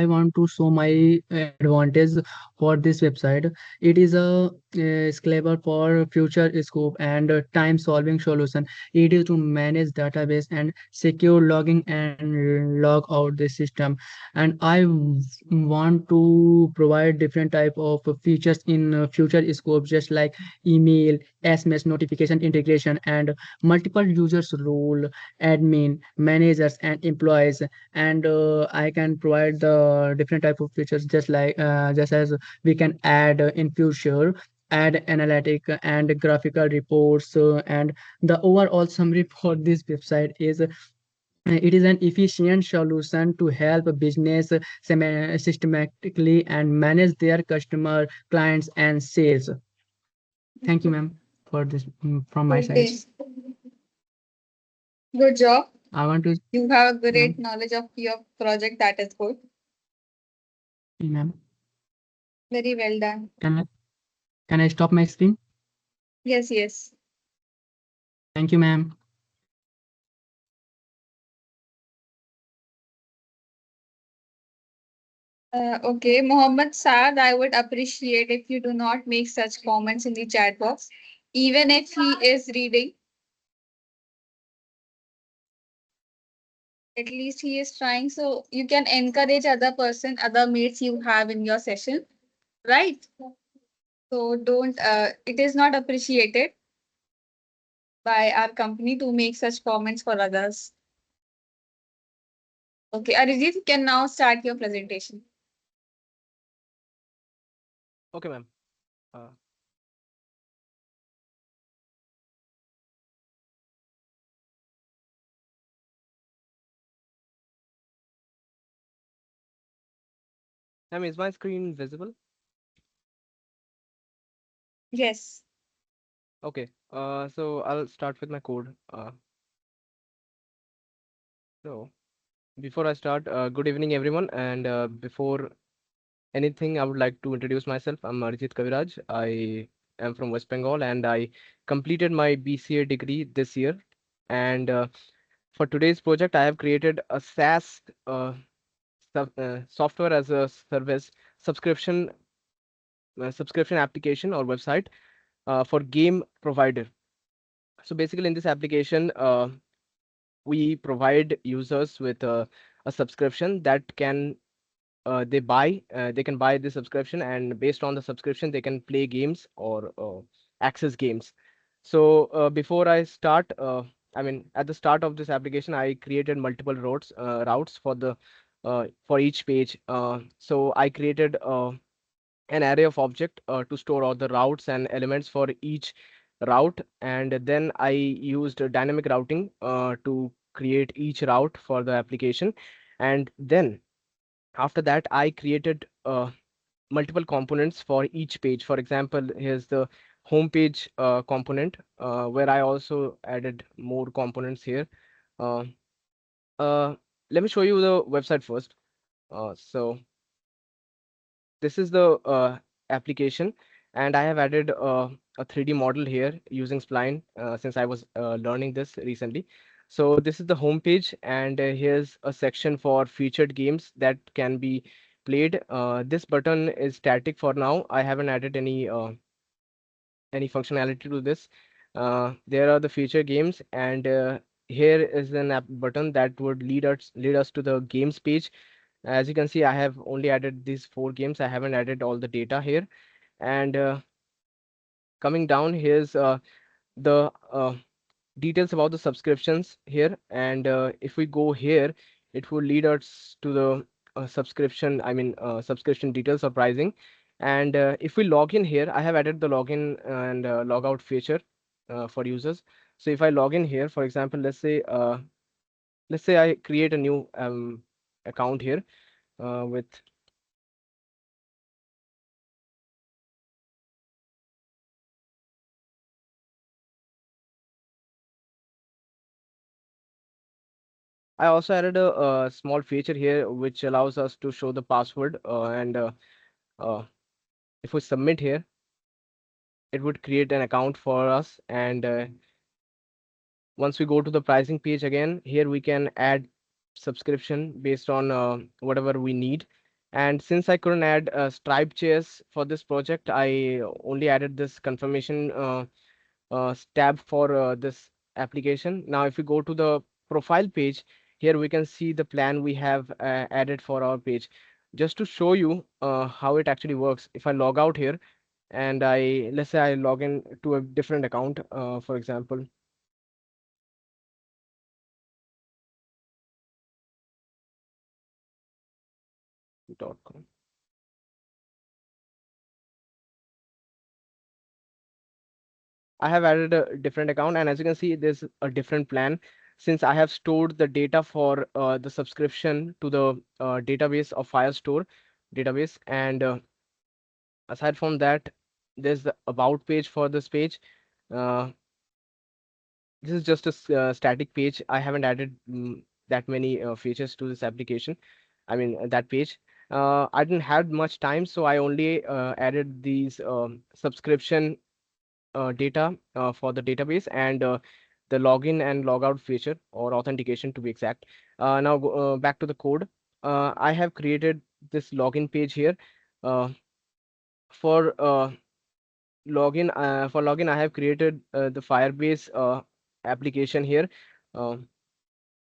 [SPEAKER 8] want to show my advantage for this website. It is a scalable for future scope and time solving solution. It is to manage database and secure logging and log out the system. And want to provide different type of features in future scope, just like email, SMS notification integration, and multiple users role, admin, managers, and employees. And I can provide the different type of features, just like just as we can add in future, add analytic and graphical reports. And the overall summary for this website is it is an efficient solution to help a business systematically and manage their customer, clients, and sales. Thank you, ma'am. for this from my side.
[SPEAKER 1] Okay. Good job.
[SPEAKER 8] I want to,
[SPEAKER 1] You have a great
[SPEAKER 8] ma'am,
[SPEAKER 1] knowledge of your project. That is good.
[SPEAKER 8] ma'am,
[SPEAKER 1] Very well done.
[SPEAKER 8] can I stop my screen?
[SPEAKER 1] Yes, yes.
[SPEAKER 8] Thank you, ma'am.
[SPEAKER 1] Okay, Mohammed Saad, I would appreciate if you do not make such comments in the chat box, even if he is reading. At least he is trying, so you can encourage other person, other mates you have in your session, right? So don't. It is not appreciated by our company to make such comments for others. Okay, Arijit, you can now start your presentation.
[SPEAKER 9] Okay, ma'am. Uh, Ma'am, is my screen visible?
[SPEAKER 1] Yes.
[SPEAKER 9] Okay. So I'll start with my code. So before I start, good evening, everyone. And before anything, I would like to introduce myself. I'm Arijit Kaviraj. I am from West Bengal, and I completed my BCA degree this year. And for today's project, I have created a SaaS software as a service subscription subscription application or website for game provider. So basically, in this application, we provide users with a subscription that can they can buy the subscription, and based on the subscription they can play games or access games. So before I start, I mean, at the start of this application I created multiple routes for each page. So I created an array of object to store all the routes and elements for each route, and then I used dynamic routing to create each route for the application. And then after that I created multiple components for each page. For example, here's the home page component, where I also added more components here. uh, uh, Let me show you the website first. So this is the application, and I have added a 3D model here using Spline, since I was learning this recently. So this is the home page, and here's a section for featured games that can be played. This button is static for now. I haven't added any functionality to this. There are the feature games, and here is an app button that would lead us to the games page. As you can see, I have only added these 4 games. I haven't added all the data here. And coming down, here's the details about the subscriptions here. And if we go here, it will lead us to the subscription details or pricing. And if we log in here, I have added the login and logout feature for users. So if I log in here, for example, let's say I create a new account here with I also added a small feature here which allows us to show the password, and uh, if we submit here, it would create an account for us. And once we go to the pricing page again, here we can add subscription based on whatever we need. And since I couldn't add Stripe chairs for this project, I only added this confirmation tab for this application. Now, if we go to the profile page, here we can see the plan we have added for our page. Just to show you how it actually works, if I log out here and let's say I log in to a different account, for example, .com. I have added a different account, and as you can see, there's a different plan since I have stored the data for the subscription to the database of Firestore database. And aside from that, there's the about page for this page. Uh, this is just a static page. I haven't added that many features to this application. I mean, that page. I didn't have much time, so I only added these subscription data for the database and the login and logout feature or authentication to be exact. Now back to the code. I have created this login page here. Uh, for login, I have created the Firebase application here. Um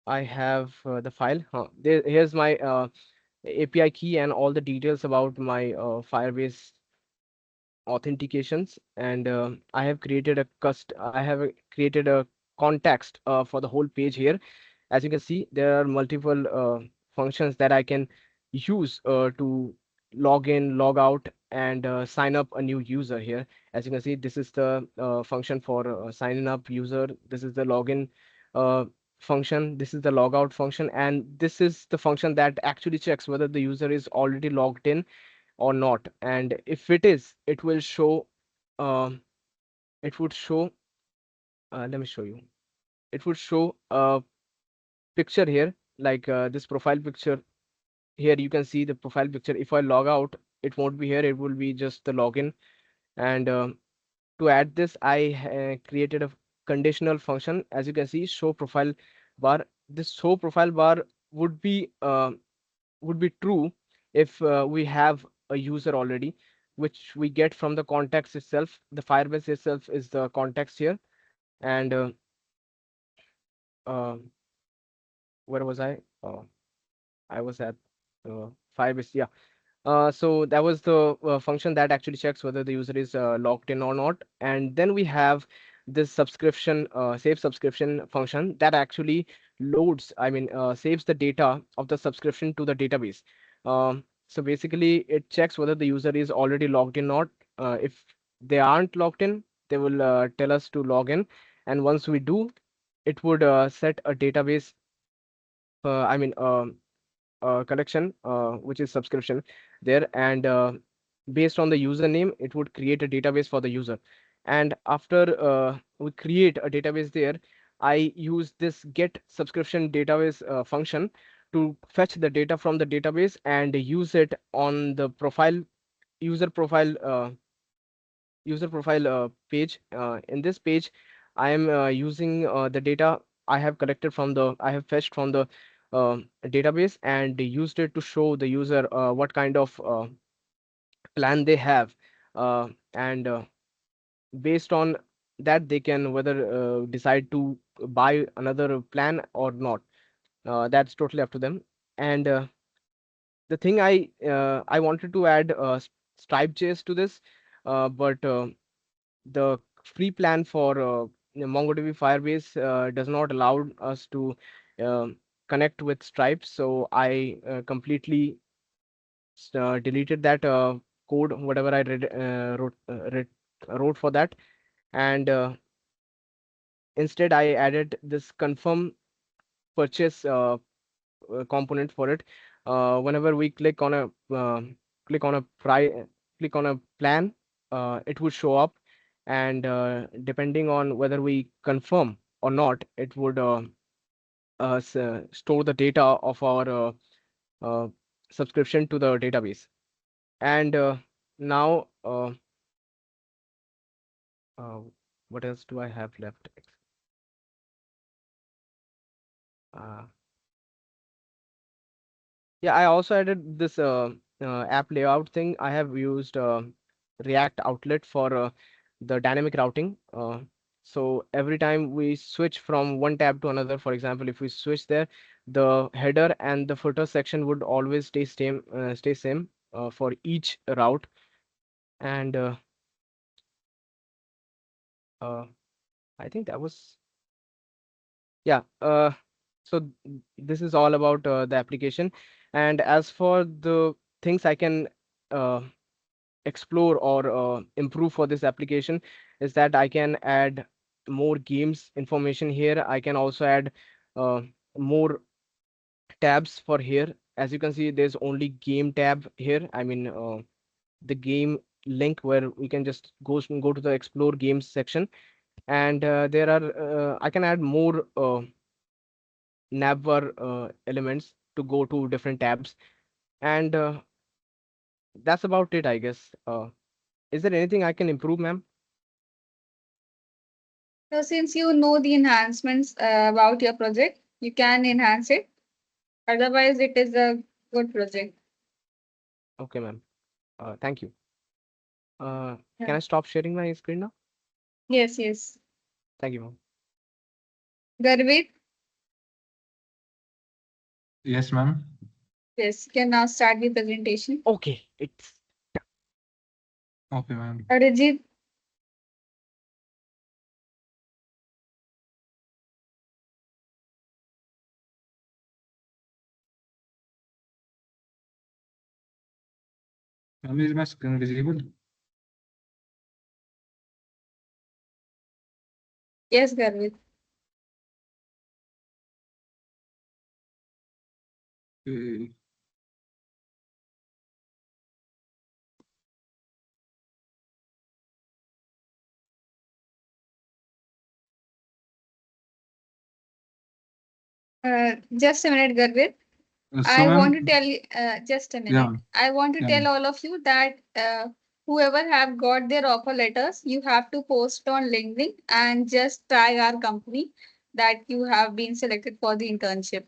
[SPEAKER 9] I have the file. Here's my API key and all the details about my Firebase authentications, and I have created a context for the whole page here. As you can see, there are multiple functions that I can use to log in, log out, and sign up a new user here. As you can see, this is the function for signing up user. This is the login uh, function. This is the logout function, and this is the function that actually checks whether the user is already logged in or not. And if it is, it will show. Um, it would show. Let me show you. It would show a picture here, like this profile picture. Here you can see the profile picture. If I log out, it won't be here. It will be just the login. And to add this, I created a conditional function. As you can see, show profile bar. This show profile bar would be uh, would be true if we have a user already, which we get from the context itself. The Firebase itself is the context here. And uh, where was I? I was at Firebase. Yeah. So that was the function that actually checks whether the user is logged in or not. And then we have this save subscription function that actually loads, I mean, saves the data of the subscription to the database. So basically, it checks whether the user is already logged in or not. If they aren't logged in, they will tell us to log in. And once we do, it would set a database, I mean, collection, which is subscription there, and based on the username, it would create a database for the user. And after we create a database there, I use this get subscription database function to fetch the data from the database and use it on the user profile page. In this page, I am using the data I have fetched from the database and used it to show the user what kind of plan they have, and based on that they can whether decide to buy another plan or not. That's totally up to them. And the thing I wanted to add Stripe.js to this, but the free plan for MongoDB Firebase does not allow us to um connect with Stripe, so I completely deleted that code, whatever I wrote for that, and instead I added this confirm purchase component for it. Whenever we click on a click on a plan, it would show up, and depending on whether we confirm or not, it would store the data of our uh, subscription to the database. And now, uh, what else do I have left? Uh, Yeah, I also added this app layout thing. I have used React Outlet for the dynamic routing. So every time we switch from one tab to another, for example, if we switch there, the header and the footer section would always stay same for each route. And uh, I think that was, yeah. So this is all about the application. And as for the things I can uh, explore or improve for this application, is that I can add more games information here. I can also add uh, more tabs for here. As you can see, there's only game tab here. I mean, the game link where we can just go to the explore games section. And there are I can add more navbar elements to go to different tabs, and that's about it, I guess. Is there anything I can improve, ma'am?
[SPEAKER 1] So since you know the enhancements about your project, you can enhance it. Otherwise, it is a good project.
[SPEAKER 9] Okay, ma'am. Thank you. Can
[SPEAKER 1] Yeah.
[SPEAKER 9] I stop sharing my screen now?
[SPEAKER 1] Yes, yes.
[SPEAKER 9] Thank you, ma'am.
[SPEAKER 1] Garvit,
[SPEAKER 10] Yes, ma'am.
[SPEAKER 1] yes, you can now start the presentation.
[SPEAKER 9] Okay, it's
[SPEAKER 10] Okay, ma'am.
[SPEAKER 1] Arijit,
[SPEAKER 10] Ma'am, is my screen visible?
[SPEAKER 1] yes, Garvit.
[SPEAKER 10] Okay.
[SPEAKER 1] Just a minute, Garvit.
[SPEAKER 10] So,
[SPEAKER 1] I want
[SPEAKER 10] ma'am,
[SPEAKER 1] to tell you, just a
[SPEAKER 10] yeah,
[SPEAKER 1] minute. I want to
[SPEAKER 10] yeah,
[SPEAKER 1] tell
[SPEAKER 10] ma'am.
[SPEAKER 1] all of you that whoever have got their offer letters, you have to post on LinkedIn and just tag our company that you have been selected for the internship.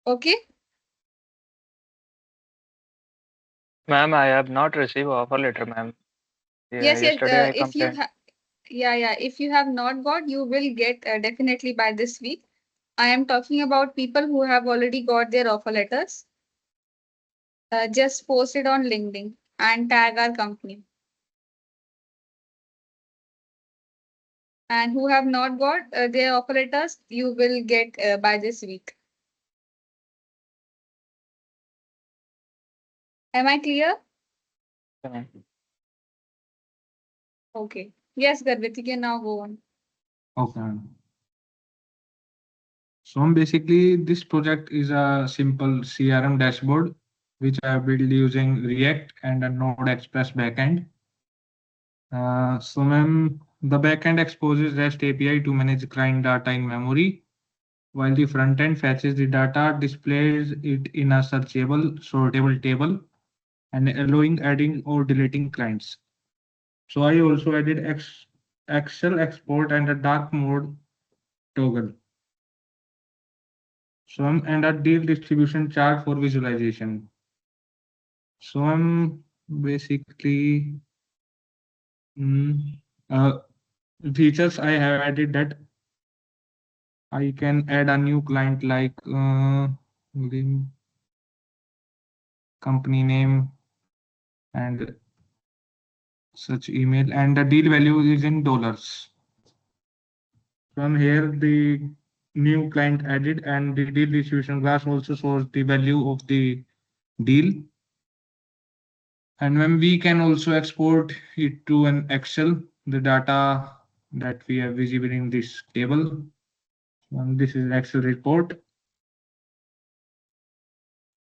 [SPEAKER 1] Okay?
[SPEAKER 11] Ma'am, I have not received offer letter, ma'am. Yeah,
[SPEAKER 1] Yes, yes.
[SPEAKER 11] yesterday I
[SPEAKER 1] If you
[SPEAKER 11] complained.
[SPEAKER 1] have, yeah, yeah. If you have not got, you will get definitely by this week. I am talking about people who have already got their offer letters. Just post it on LinkedIn and tag our company. And who have not got their offer letters, you will get by this week. Am I clear?
[SPEAKER 11] Okay, ma'am.
[SPEAKER 1] Okay. Yes, Garvit, you can now go on.
[SPEAKER 10] Okay, ma'am. So, basically, this project is a simple CRM dashboard which I have built using React and a Node Express backend. So, ma'am, the backend exposes REST API to manage client data in memory, while the front end fetches the data, displays it in a searchable, sortable table, and allowing adding or deleting clients. So I also added Excel export and a dark mode toggle. So and a deal distribution chart for visualization. So I'm basically mm, uh, features I have added that I can add a new client like the company name and such email, and the deal value is in dollars. From here, the new client added and the deal distribution class also shows the value of the deal. And when we can also export it to an Excel, the data that we have visible in this table. And this is Excel report.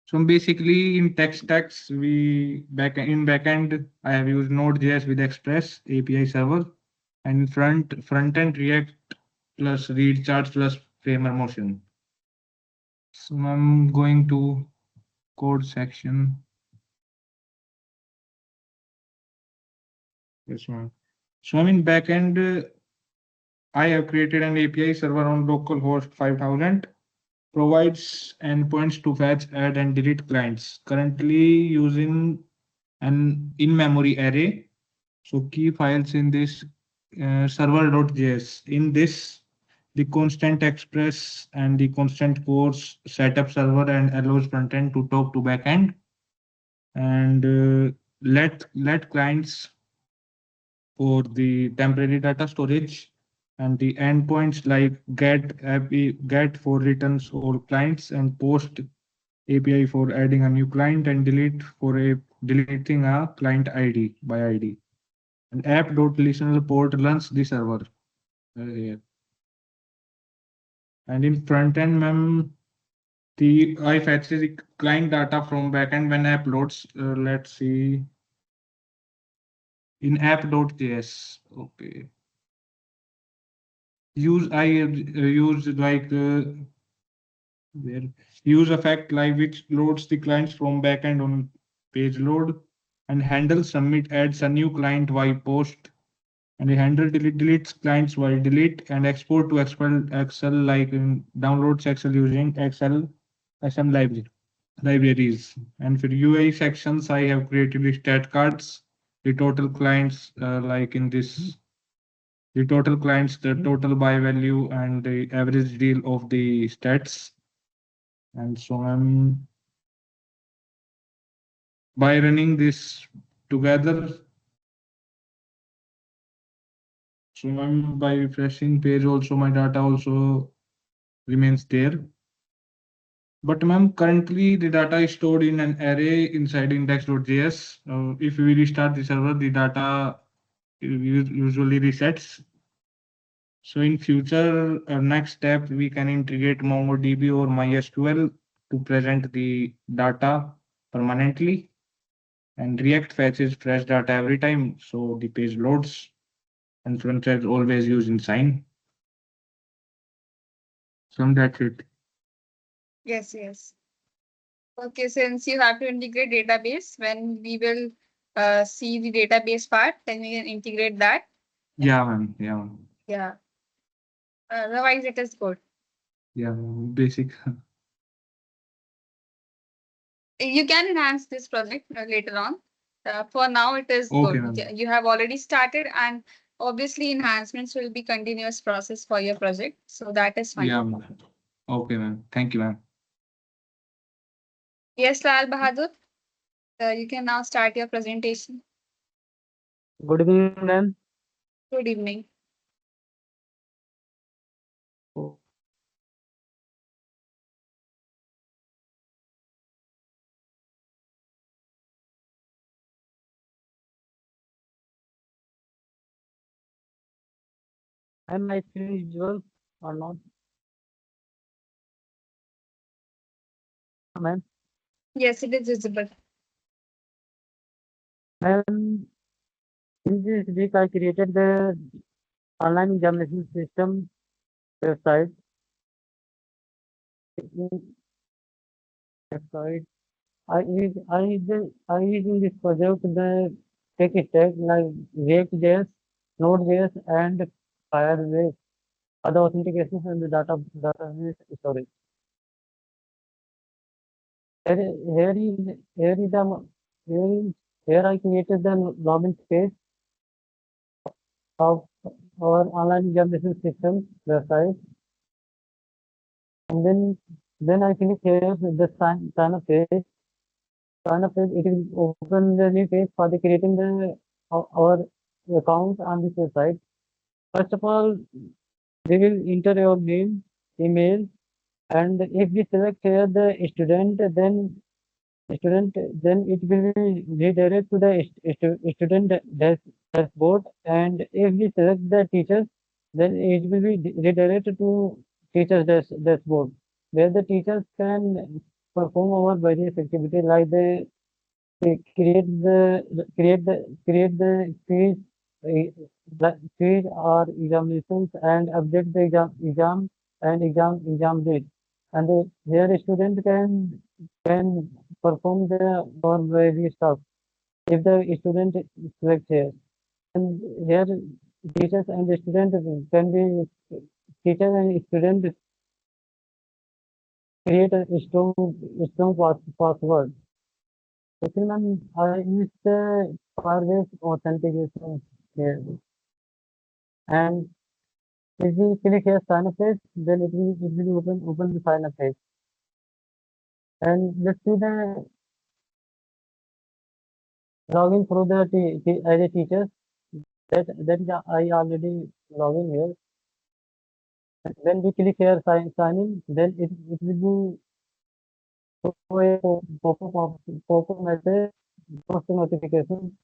[SPEAKER 10] So basically in text stacks, in backend, I have used Node.js with Express API server, and front end React plus read charts plus framer motion. So I'm going to code section. Yes, ma'am. So I'm in backend. I have created an API server on localhost 5000. Provides endpoints to fetch, add, and delete clients. Currently using an in-memory array. So key files in this server.js. In this, the constant express and the constant course setup server and allows frontend to talk to backend and let clients for the temporary data storage and the endpoints like get for returns all clients and post API for adding a new client and delete for a deleting a client ID by ID. And app.listener port runs the server here. And in front end, mem the I fetches the client data from backend when app loads. Let's see. in app.js. Okay. I use like where use effect like which loads the clients from backend on page load, and handle submit adds a new client while post, and the handle deletes clients while delete, and export to Excel like downloads Excel using Excel SM libraries. And for UI sections, I have created the stat cards, the total clients like in this the total clients, the total buy value, and the average deal of the stats. And so I'm by running this together. So I'm by refreshing page also my data also remains there. But ma'am, currently the data is stored in an array inside index.js. If we restart the server, the data usually resets. So in future, next step, we can integrate MongoDB or MySQL to present the data permanently. And React fetches fresh data every time, so the page loads. And front end always using sign. So that's it.
[SPEAKER 1] Yes, yes. Okay, since you have to integrate database, when we will see the database part, then we can integrate that.
[SPEAKER 10] Yeah, ma'am. Yeah, ma'am.
[SPEAKER 1] Yeah. Otherwise, it is good.
[SPEAKER 10] Yeah, ma'am. Basic.
[SPEAKER 1] You can enhance this project later on. For now, it is
[SPEAKER 10] Okay,
[SPEAKER 1] good.
[SPEAKER 10] ma'am.
[SPEAKER 1] You have already started, and obviously, enhancements will be continuous process for your project. So that is fine.
[SPEAKER 10] Yeah, ma'am. Okay, ma'am. Thank you, ma'am.
[SPEAKER 1] Yes, Lal Bahadur, you can now start your presentation.
[SPEAKER 8] Good evening, ma'am.
[SPEAKER 1] Good evening.
[SPEAKER 8] Am I visual or not, ma'am?
[SPEAKER 1] Yes, it is visible.
[SPEAKER 8] Ma'am, in this week I created the online examination system website. Website. I use in this project the tech stack like React.js, Node.js, and Firebase. Other authentications and the data storage. Here is here is the here is here I created the login page of our online examination system website, and then I click here with the sign up page. Sign up page, it will open the new page for the creating the our account on this website. First of all, we will enter your name, email, and if we select here the student, then it will be redirect to the student dashboard, and if we select the teachers, then it will be redirected to teachers dashboard, where the teachers can perform our various activities like create the quiz, quiz or examinations, and update the exam date, and here a student can perform the or various tasks if the student selects here. And here teachers and the student can be teacher and student create a strong password. Second, I use the Firebase authentication here. And if we click here sign up page, then it will open the sign up page. And let's see the login through the as a teacher. That is I already login here. And when we click here sign in, then it will be show a pop-up message, post notification.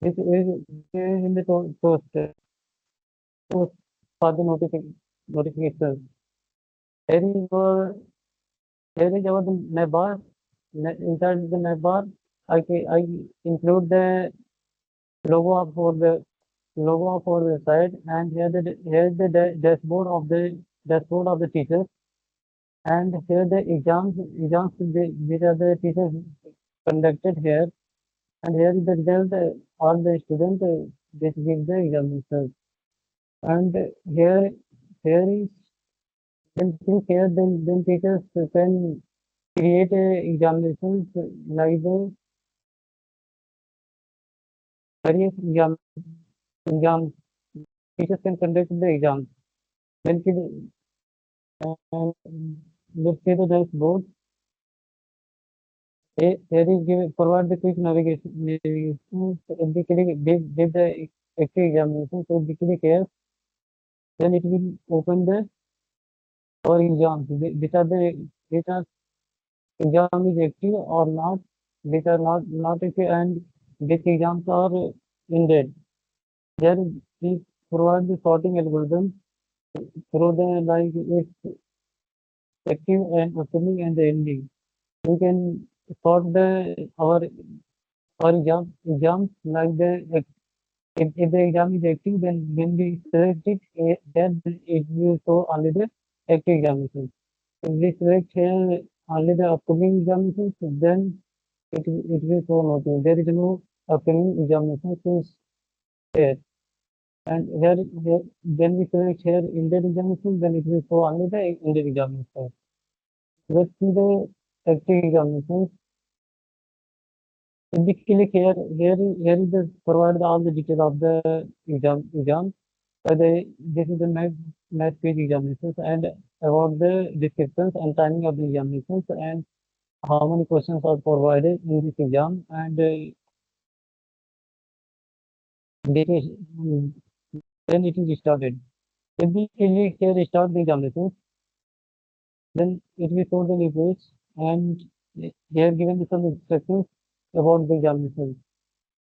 [SPEAKER 8] This is in the post for the notification. Here is your here is our navbar. Inside the navbar, I include the logo of the side, and here is the dashboard of the teachers, and here the exams which are the teachers conducted here, and here is the result all the student this give the examinations, and here is then teachers can create examinations like the various exams. Teachers can conduct the exams. Then and let's say the dashboard. Here is provide the quick navigation. If we give the active examination, so if we click here, then it will open the our exams. Which are exam is active or not, which are not active, and which exams are ended. There we provide the sorting algorithm through the like its active and opening and the ending. We can sort the our exams like the if the exam is active, then when we select it, then it will show only the active examinations. If we select here only the upcoming examinations, then it will show nothing. There is no upcoming examinations here. And here when we select here Indian examination, then it will show only the Indian examinations. Let's see the active examinations. If we click here is the provide all the details of the exam. This is the math page examinations and about the descriptions and timing of the examinations and how many questions are provided in this exam and then it is started. If we click here start the examinations, then it will show the new page and here given some instructions about the examinations.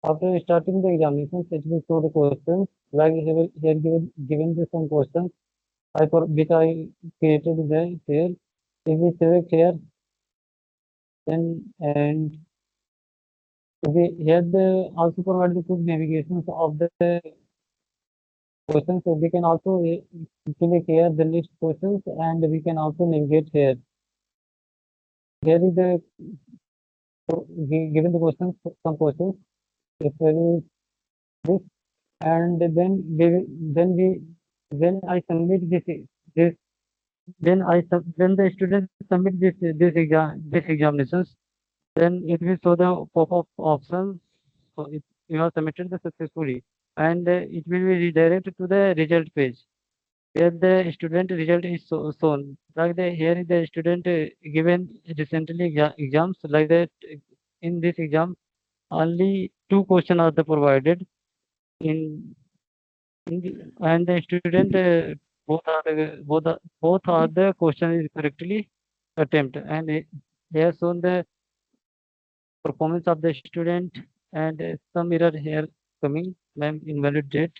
[SPEAKER 8] After starting the examinations, it will show the questions. Like here given the some questions which I created here. If we select here, then and we here the also provide the quick navigations of the questions. So we can also click here the list questions and we can also navigate here. Here is the given the questions, some questions. If this and when I submit this when the student submit this examinations, then it will show the pop-up option. So if you have submitted the successfully, and it will be redirected to the result page where the student result is shown. Like here is the student given recently exams like that. In this exam, only two questions are the provided in and the student both are the question is correctly attempt and they have shown the performance of the student and some error here coming ma'am invalid date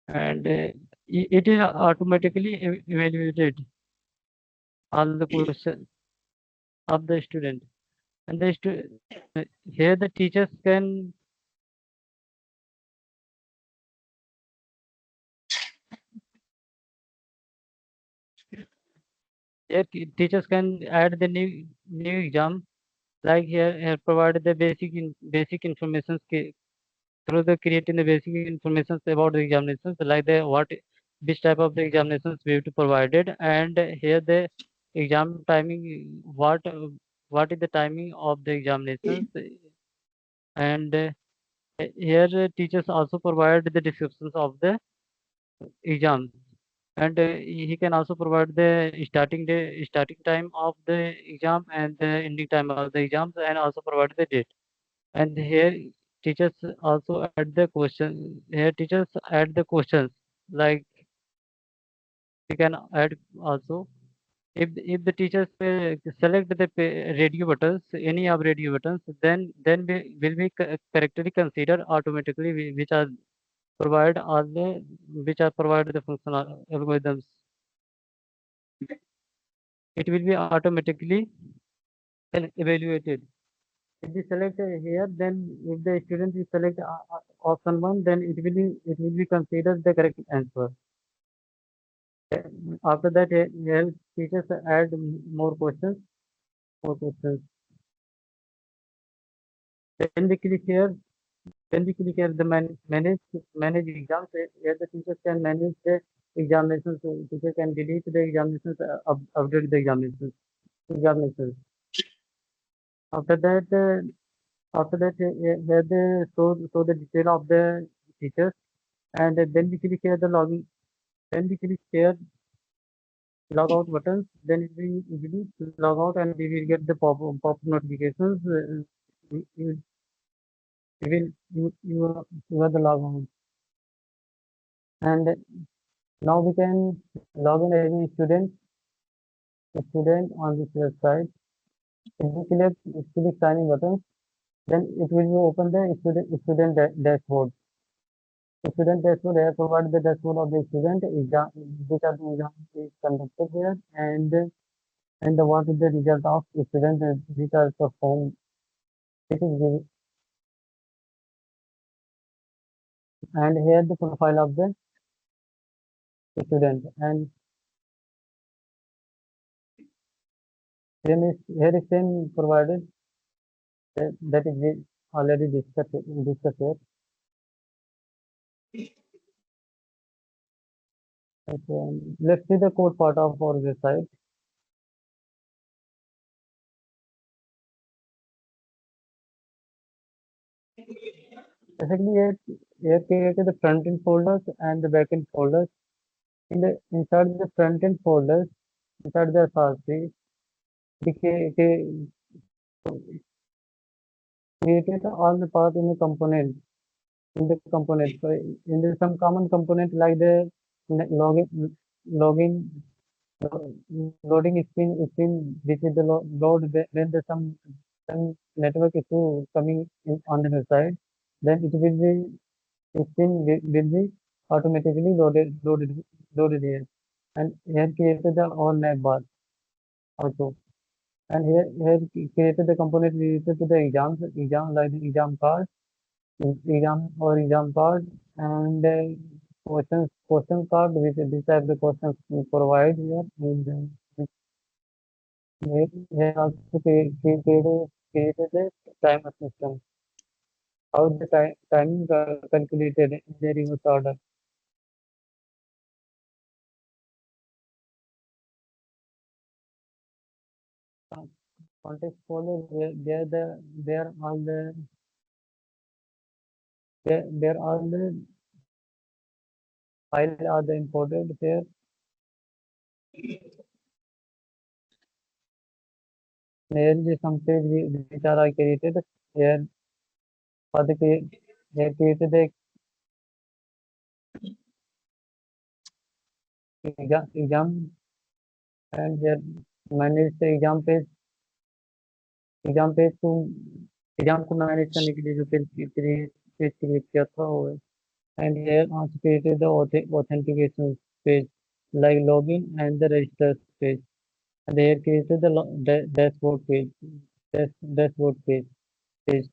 [SPEAKER 8] and it is automatically evaluated all the question of the student and here the teachers can here teachers can add the new exam like here provided the basic information through the creating the basic information about the examinations like the which type of the examinations we have to provided and here the exam timing what is the timing of the examinations and here teachers also provide the descriptions of the exam and he can also provide the starting time of the exam and the ending time of the exams and also provide the date. And here teachers also add the question. Here teachers add the questions like we can add also. If the teachers select the radio buttons, any of radio buttons, then we will be correctly consider automatically which are provide all the which are provided the functional algorithms. It will be automatically evaluated. If we select here, then if the student is select option 1, then it will be considered the correct answer. After that, here teachers add more questions, more questions. Then we click here. Then we click here the manage exams. Here the teachers can manage the examinations. So teacher can delete the examinations, update the examinations. After that, here they show the detail of the teachers, and then we click here the login. Then we click here log out button. Then it will easily log out, and we will get the pop notifications. You will you are the log out, and now we can log in as a student on this website. If we click sign in button, then it will be open the dashboard. The student dashboard here provide the dashboard of the student exam, which are the exam is conducted here, and what is the result of the student which are performed. It is and here the profile of the student, and here is same provided that is we already discussed here. Okay, let's see the code part of our website. Basically, here created the front end folders and the back end folders. Inside the front end folders, inside the SRC, we created all the part in the component. In the component, so in the some common component like the login, loading screen which is the load when the some network issue coming in on the website, then it will be screen will be automatically loaded here, and here created the on nav bar also, and here created the component related to the exam like the exam card, exam card, and question card which these are the questions we provide here, and here also created a timer system. How the timing calculated in the reverse order. Context folder there all the there all the files are the imported here. There is some page which are created here for the here created the exam, and here manage the exam page to exam को manage करने के लिए जो page create किया था वो है, and here also created the authentication page like login and the register page, and here created the dashboard page page,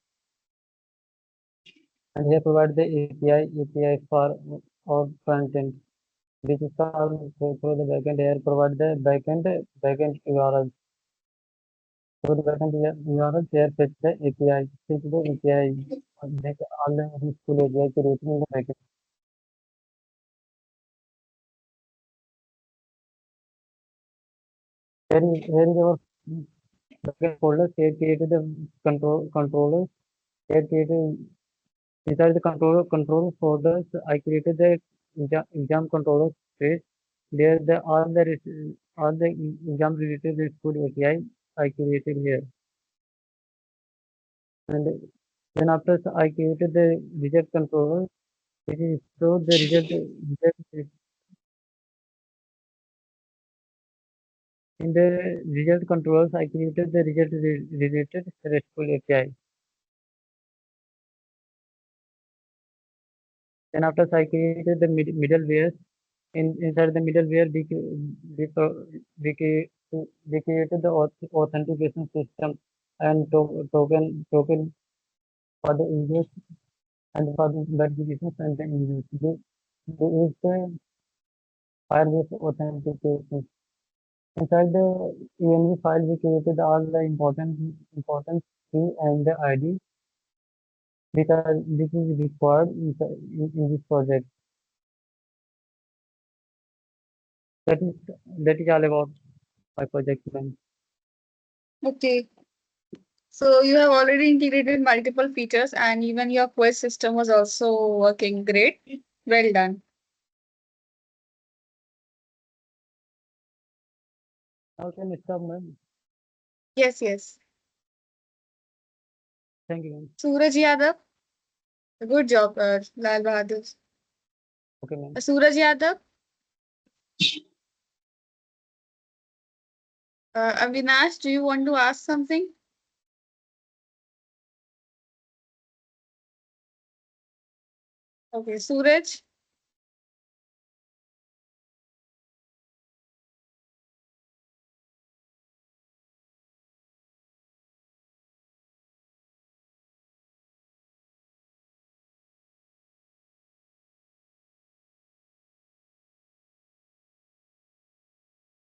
[SPEAKER 8] and here provide the API for our front end, which is called through the backend. Here provide the backend URL. So the backend URL here fetch the API, make all the useful API created in the backend. Here is our backend folder. Here created the controllers. Here created inside the control folders. I created the exam controllers page. There the all the exam related RESTful API I created here, and then after I created the result controller, which is show the result in the result controllers. I created the result related RESTful API. Then after I created the middleware. Inside the middleware, we created the authentication system and token for the users and for the verifications and the users. There is the file-based authentication. Inside the env file, we created all the important key and the ID because this is required in this project. That is that is all about my project plan.
[SPEAKER 1] Okay. So you have already integrated multiple features and even your quiz system was also working great. Well done.
[SPEAKER 8] How can I stop, ma'am?
[SPEAKER 1] Yes, yes.
[SPEAKER 8] Thank you, ma'am.
[SPEAKER 1] Suraj Yadav, good job, Lal Bahadur.
[SPEAKER 8] Okay, ma'am.
[SPEAKER 1] Suraj Yadav, Avinash, do you want to ask something? Okay, Suraj.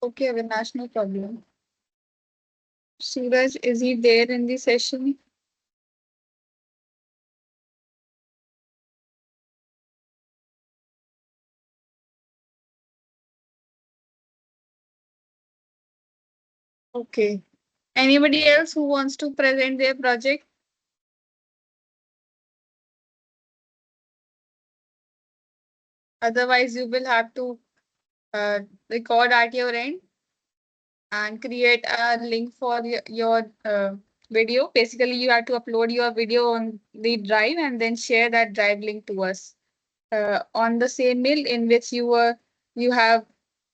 [SPEAKER 1] Okay, Avinash, no problem. Suraj, is he there in the session? Okay. Anybody else who wants to present their project? Otherwise, you will have to record at your end and create a link for your video. Basically, you have to upload your video on the drive and then share that drive link to us on the same mail in which you have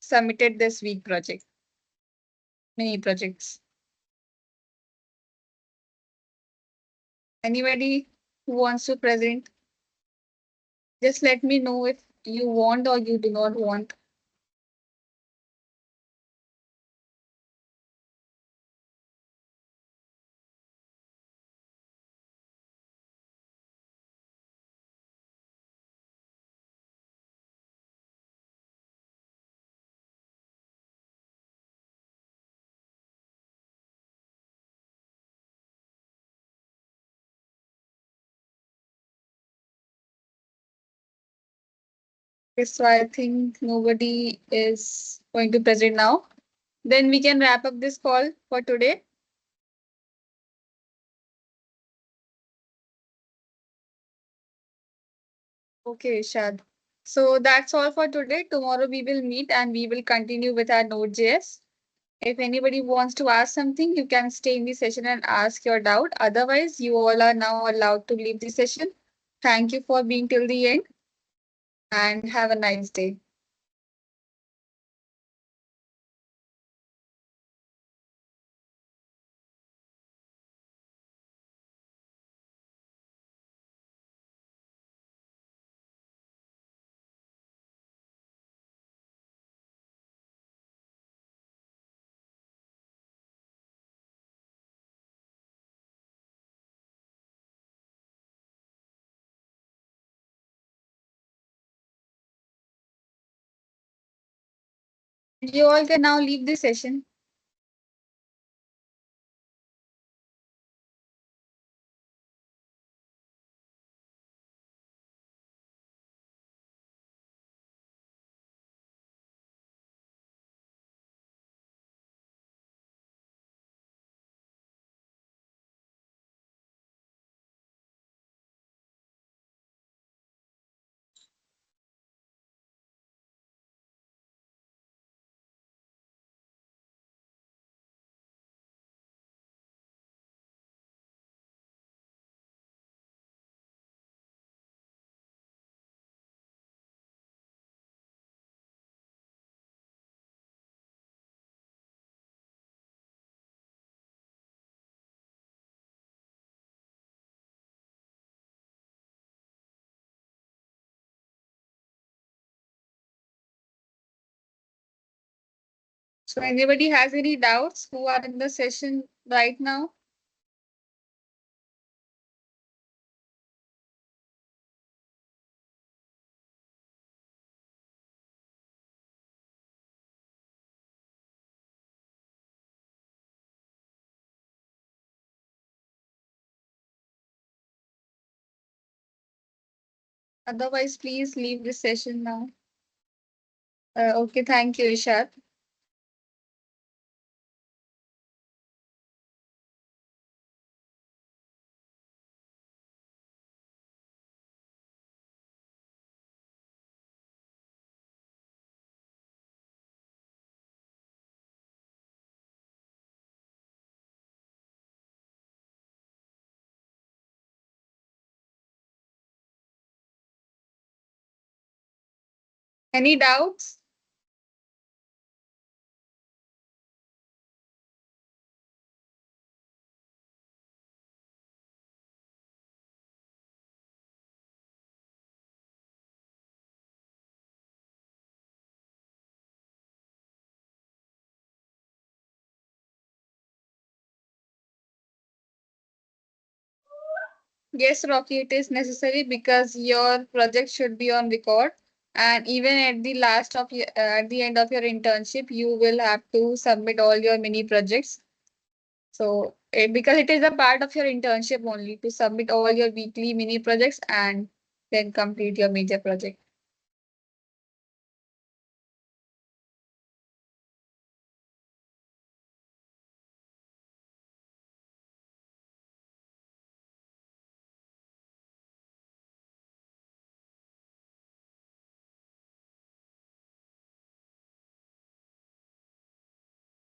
[SPEAKER 1] submitted this week project, mini projects. Anybody who wants to present, just let me know if you want or you do not want. Okay, so I think nobody is going to present now. Then we can wrap up this call for today. Okay, Shad. So that's all for today. Tomorrow we will meet and we will continue with our Node.js. If anybody wants to ask something, you can stay in the session and ask your doubt. Otherwise, you all are now allowed to leave the session. Thank you for being till the end and have a nice day. You all can now leave the session. So anybody has any doubts who are in the session right now? Otherwise, please leave this session now. Okay, thank you, Ishad. Any doubts? Yes, Rocky, it is necessary because your project should be on record. And even at the last of your, at the end of your internship, you will have to submit all your mini projects. So, because it is a part of your internship only to submit all your weekly mini projects and then complete your major project.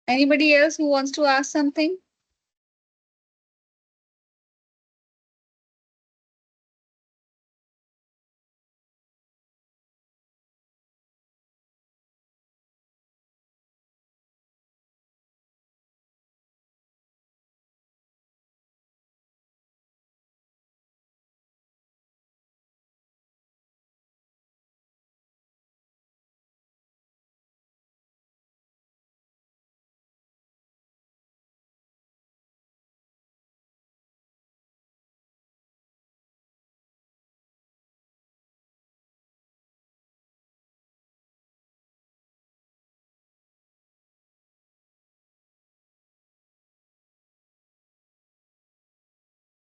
[SPEAKER 1] Anybody else who wants to ask something?